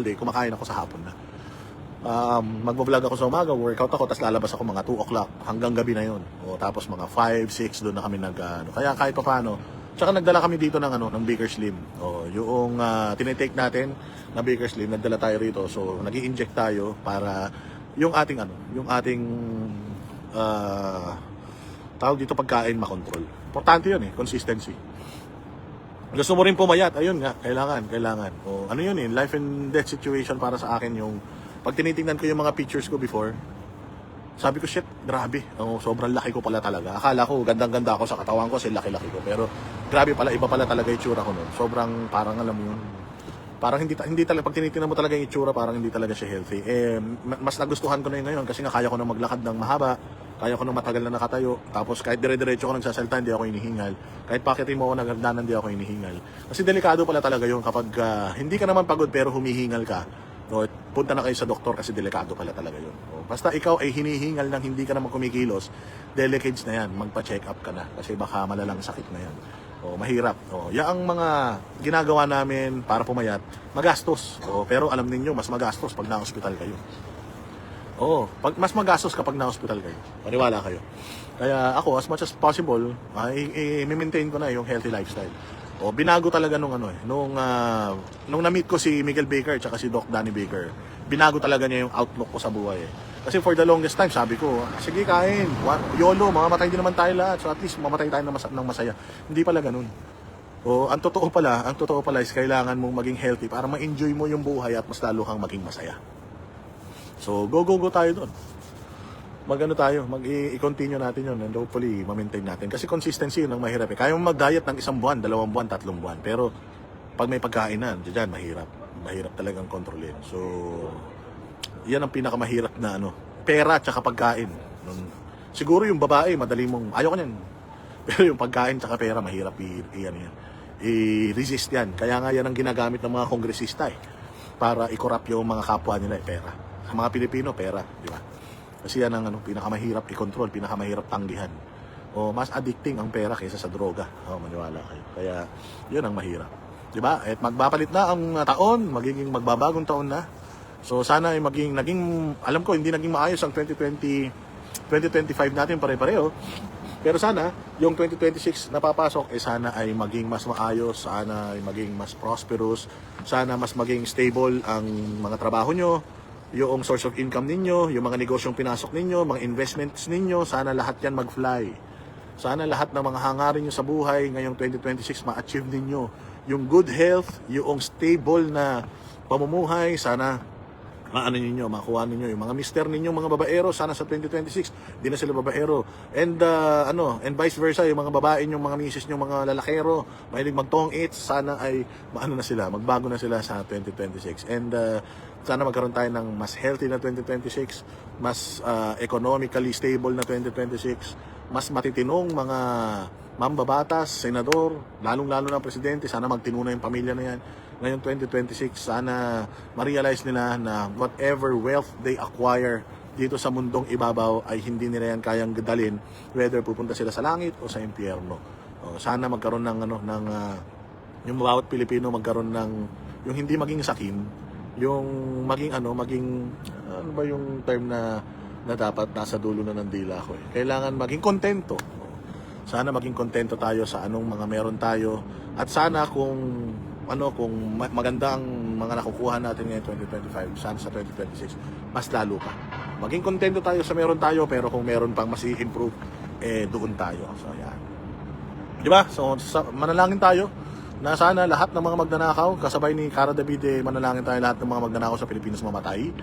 day, kumakain ako sa hapon na. Magbo-vlog ako sa umaga, workout ako, tapos lalabas ako mga 2 o'clock hanggang gabi na yun. Tapos mga 5, 6 doon na kami kaya kahit pa paano. Tsaka nagdala kami dito ng Baker Slim. Yung tinitake natin na Baker Slim, nagdala tayo rito. So nag-i-inject tayo para yung ating tawag dito pagkain makontrol. Importante yun consistency. Gusto mo rin pumayat, ayun nga, kailangan. O, ano yun life and death situation para sa akin yung, pag tinitingnan ko yung mga pictures ko before, sabi ko, shit, grabe, sobrang laki ko pala talaga. Akala ko, gandang-ganda ako sa katawan ko, kasi laki-laki ko, pero grabe pala, iba pala talaga yung itsura ko nun. Sobrang, parang alam mo yun, parang hindi talaga, pag tinitingnan mo talaga yung itsura, parang hindi talaga siya healthy. Mas nagustuhan ko na yun ngayon, kasi nga kaya ko na maglakad ng mahaba, kaya ko na matagal na nakatayo, tapos kahit dire-diretso ko nagsasalita, hindi ako hinihingal. Kahit pakitin mo ako nagagdanan, hindi ako hinihingal. Kasi delikado pala talaga yun kapag hindi ka naman pagod pero humihingal ka. No, punta na kayo sa doktor kasi delikado pala talaga yun. Basta ikaw ay hinihingal nang hindi ka naman kumikilos, delicates na yan, magpa-check up ka na. Kasi baka malalang sakit na yan. Mahirap. Yan ang mga ginagawa namin para pumayat, magastos. Pero alam niyo mas magastos pag na-hospital kayo. Mas magastos kapag na-hospital kayo. Maniwala kayo. Kaya ako, as much as possible, i-maintain ko na yung healthy lifestyle. Binago talaga nung na-meet ko si Miguel Baker at si Doc Danny Baker. Binago talaga niya yung outlook ko sa buhay. Kasi for the longest time, sabi ko, sige kain, YOLO, mamamatay din naman tayo lahat. So at least mamatay tayo ng masaya. Hindi pala ganun. Ang totoo pala is kailangan mong maging healthy para ma-enjoy mo yung buhay at mas lalo kang maging masaya. So, go tayo doon. I-continue natin yun and hopefully, ma-maintain natin. Kasi consistency yun ang mahirap. Kaya mo mag-diet ng 1 buwan, 2 buwan, 3 buwan. Pero, pag may pagkainan, dyan, mahirap. Mahirap talagang kontrolin. So, yan ang pinakamahirap na pera at saka pagkain. Siguro yung babae, madali mong, ayoko niyan. Pero yung pagkain at saka pera, mahirap i-resist yan. Kaya nga yan ang ginagamit ng mga kongresista para i-corrupt yung mga kapwa nila pera. Sa mga Pilipino, pera, di ba? Kasi yan ang pinakamahirap i-control, pinakamahirap tanggihan. Mas addicting ang pera kaysa sa droga. Maniwala kayo. Kaya, yun ang mahirap. Di ba? At magpapalit na ang taon, magbabagong taon na. So, sana ay alam ko, hindi naging maayos ang 2025 natin pare-pareho. Pero sana, yung 2026 na papasok, sana ay maging mas maayos, sana ay maging mas prosperous, sana mas maging stable ang mga trabaho nyo, yung source of income ninyo, yung mga negosyong pinasok ninyo, mga investments ninyo, sana lahat yan mag-fly. Sana lahat ng mga hangarin nyo sa buhay ngayong 2026 ma-achieve ninyo. Yung good health, yung stable na pamumuhay, sana makuha ninyo. Yung mga mister ninyo, mga babaero, sana sa 2026, di na sila babaero. And vice versa, yung mga babae nyo, mga misis nyo, mga lalakero, mahilig magtong eats, sana ay magbago na sila sa 2026. And sana magkaroon tayo ng mas healthy na 2026, mas economically stable na 2026, mas matitinong mga mambabatas, senador, lalong-lalo na presidente, sana magtino na yung pamilya na yan. Ngayong 2026, sana ma-realize nila na whatever wealth they acquire dito sa mundong ibabaw ay hindi nila yan kayang dalhin, whether pupunta sila sa langit o sa impyerno. Sana magkaroon ng yung bawat Pilipino magkaroon ng yung hindi maging sakim, yung maging ano ba yung term na dapat nasa dulo na ng dila ko Kailangan maging kontento. Sana maging kontento tayo sa anong mga meron tayo at sana kung maganda ang mga nakukuha natin ngayon 2025, sana sa 2026 mas lalo pa. Maging kontento tayo sa meron tayo, pero kung meron pang mas i-improve, doon tayo. So yan. 'Di ba? So manalangin tayo na sana lahat ng mga magnanakaw, kasabay ni Cara David, manalangin tayo lahat ng mga magnanakaw sa Pilipinas mamatay.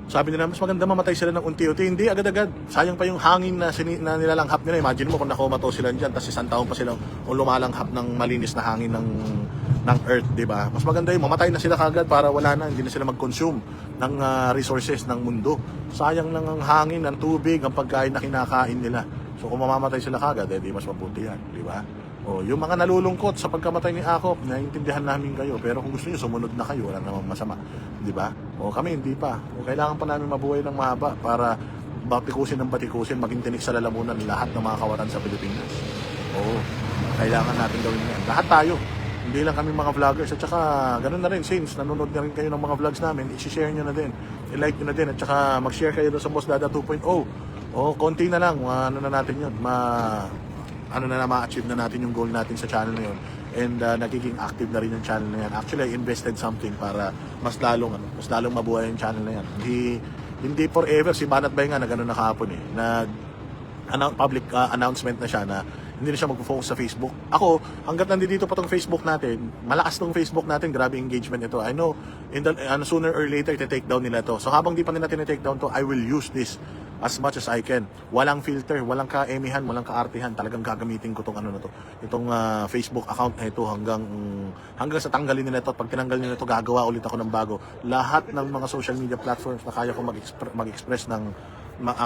Sabi nila, mas maganda mamatay sila ng unti-unti. Hindi agad-agad. Sayang pa yung hangin na nilalanghap nila. Imagine mo kung nakomato sila dyan, tapos 1 taon pa silang lumalanghap ng malinis na hangin ng earth, di ba? Mas maganda yung mamatay na sila kagad para wala na, hindi na sila mag-consume ng resources ng mundo. Sayang lang ang hangin, ang tubig, ang pagkain na kinakain nila. So kung mamamatay sila kagad, di mas mabuti yan, di ba? Yung mga nalulungkot sa pagkamatay ni Akop, naiintindihan namin kayo. Pero kung gusto niyo, sumunod na kayo, wala namang masama. Di ba? Kami hindi pa. Kailangan pa namin mabuhay ng mahaba para batikusin ng batikusin, maging tinik sa lalamunan lahat ng mga kawalan sa Pilipinas. Kailangan natin gawin yan. Lahat tayo. Hindi lang kami mga vloggers. At saka, ganun na rin, since nanonood na rin kayo ng mga vlogs namin, i-share nyo na din. I-like nyo na din. At saka, mag-share kayo doon sa Boss Dada 2.0. Konti na lang. Na natin yun. Ma-achieve na natin yung goal natin sa channel na yun. And nagiging active na rin yung channel na yan. Actually, I invested something para mas lalong mabuhay yung channel na yan. Hindi forever. Si Banat Bay nga na gano'n na kahapon public announcement na siya na hindi na siya mag-focus sa Facebook. Ako, hanggat nandito pa tong Facebook natin, malakas tong Facebook natin, grabe engagement ito. I know, sooner or later, take down nila to. So habang di pa nila take down to, I will use this as much as I can. Walang filter, walang ka-emihan, walang ka-artihan. Talagang gagamitin ko tong ano na to. Itong Facebook account na ito hanggang sa tanggalin nila to. At pag tinanggal nila to, gagawa ulit ako ng bago. Lahat ng mga social media platforms na kaya ko mag-express ng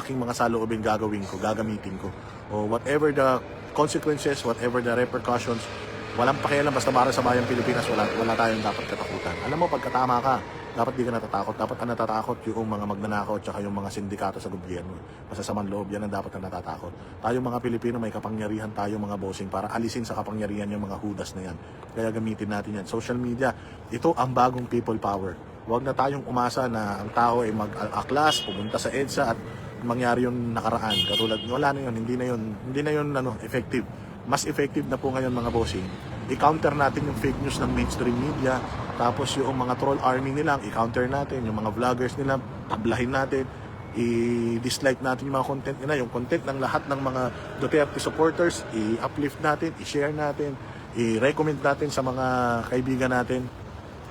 aking mga saloobin gagawin ko, gagamitin ko. O whatever the consequences, whatever the repercussions, walang pakialam, basta para sa bayang Pilipinas, wala tayong dapat katakutan. Alam mo, pagkatama ka, dapat di ka natatakot. Dapat ang natatakot yung mga magnanakaw at yung mga sindikato sa gobyerno. Masasamang loob, yan ang dapat ang natatakot. Tayong mga Pilipino, may kapangyarihan tayo mga bossing para alisin sa kapangyarihan yung mga hudas na yan. Kaya gamitin natin yan. Social media, ito ang bagong people power. Huwag na tayong umasa na ang tao ay mag-aklas, pumunta sa EDSA at mangyari yung nakaraan. Katulad, wala na yun, hindi na yun effective. Mas effective na po ngayon mga bossing. I-counter natin yung fake news ng mainstream media, tapos yung mga troll army nila, i-counter natin, yung mga vloggers nila, tablahin natin, i-dislike natin yung mga content nila, yung content ng lahat ng mga Duterte supporters, i-uplift natin, i-share natin, i-recommend natin sa mga kaibigan natin.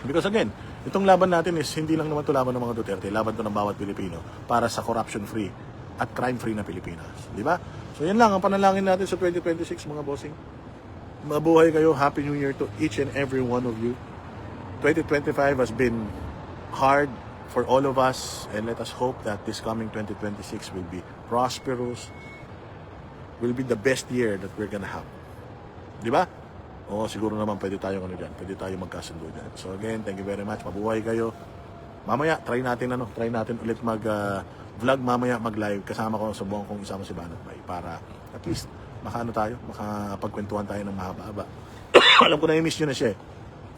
Because again, itong laban natin is hindi lang naman ito laban ng mga Duterte, laban ito ng bawat Pilipino para sa corruption-free at crime-free na Pilipinas. Di ba? So yan lang ang panalangin natin sa 2026 mga bossing. Mabuhay kayo. Happy New Year to each and every one of you. 2025 has been hard for all of us, and let us hope that this coming 2026 will be prosperous, will be the best year that we're gonna have. Di ba? Oo, siguro naman pwede tayo pwede tayo magkasundo dyan. So again, thank you very much. Mabuhay kayo. Mamaya, try natin ulit vlog mamaya, mag-live. Kasama ko sa buong kong isama si Banat Bay para at least makapagkwentuhan tayo ng mahaba-haba. Alam ko na i-miss nyo na siya eh.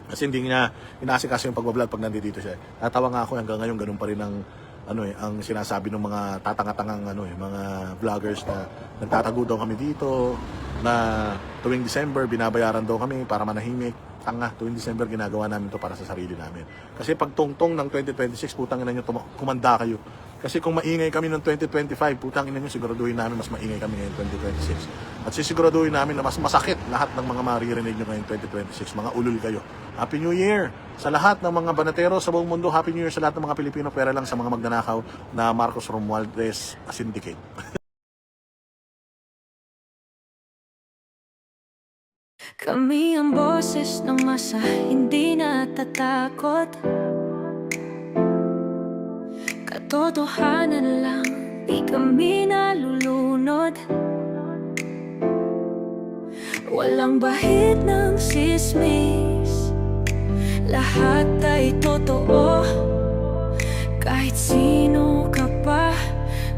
Kasi hindi niya inaasikaso yung pag-vlog pag nandito siya. Natawa nga ako hanggang ngayon, ganun pa rin ang sinasabi ng mga tatanga-tangang mga vloggers na nagtatago daw kami dito, na tuwing December binabayaran daw kami para manahimik. Tanga, tuwing December ginagawa namin to para sa sarili namin. Kasi pag tungtong ng 2026, putang ina nyo, kumanda kayo. Kasi kung maingay kami ng 2025, putang ina nyo, siguraduhin namin mas maingay kami ngayon 2026. At sisiguraduhin namin na mas masakit lahat ng mga maririnig nyo ngayon 2026. Mga ulul kayo. Happy New Year sa lahat ng mga banatero sa buong mundo. Happy New Year sa lahat ng mga Pilipino, pera lang sa mga magnanakaw na Marcos Romualdez Syndicate. Kami ang boses ng masa, hindi natatakot. Katotohanan lang, di kami nalulunod. Walang bahid ng sismis, lahat ay totoo. Kahit sino ka pa,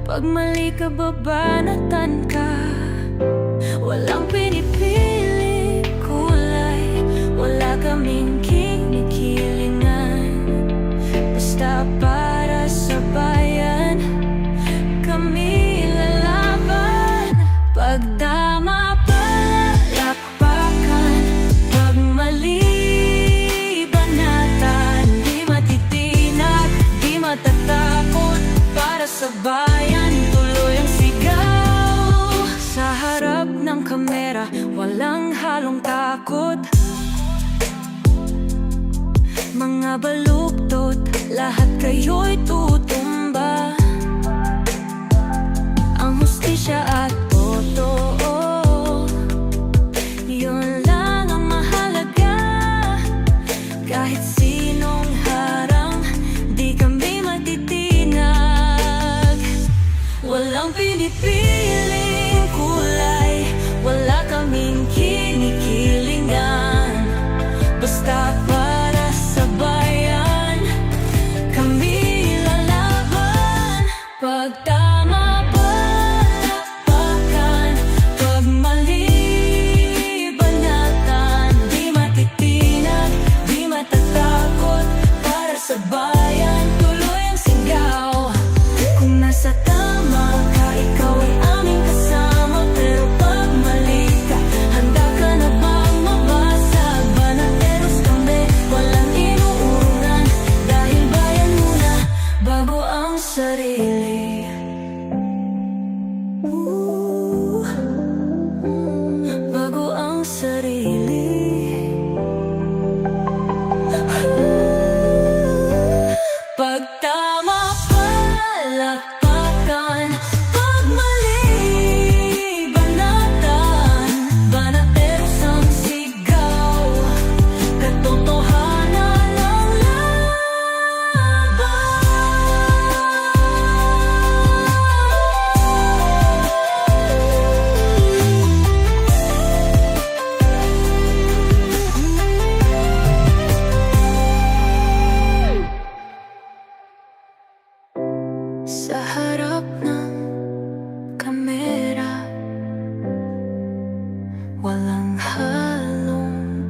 pag mali ka babanatan ka. Walang pinipili kulay, wala kaming kinikilingan. Basta para sa bayan, kami lalaban. Pag tama palakpakan, pag mali banatan. Di matitinag, di matatakot, para sa bayan tuloy ang sigaw. Sa harap ng kamera, walang halong takot. Mga baluktot, lahat kayo'y tutumba. Ang hustisya at totoo, yun lang ang mahalaga. Kahit sinong harang, di kami matitinag. Walang pinipiling kulay, wala kaming kinikilingan. Basta para sa bayan, kami lalaban. Pag tama palakpakan, pag mali banatan. Di matitinag, di matatakot, para sa bayan tuloy ang sigaw. Kung nasa tama ka, ikaw ay harap ng kamera, walang halong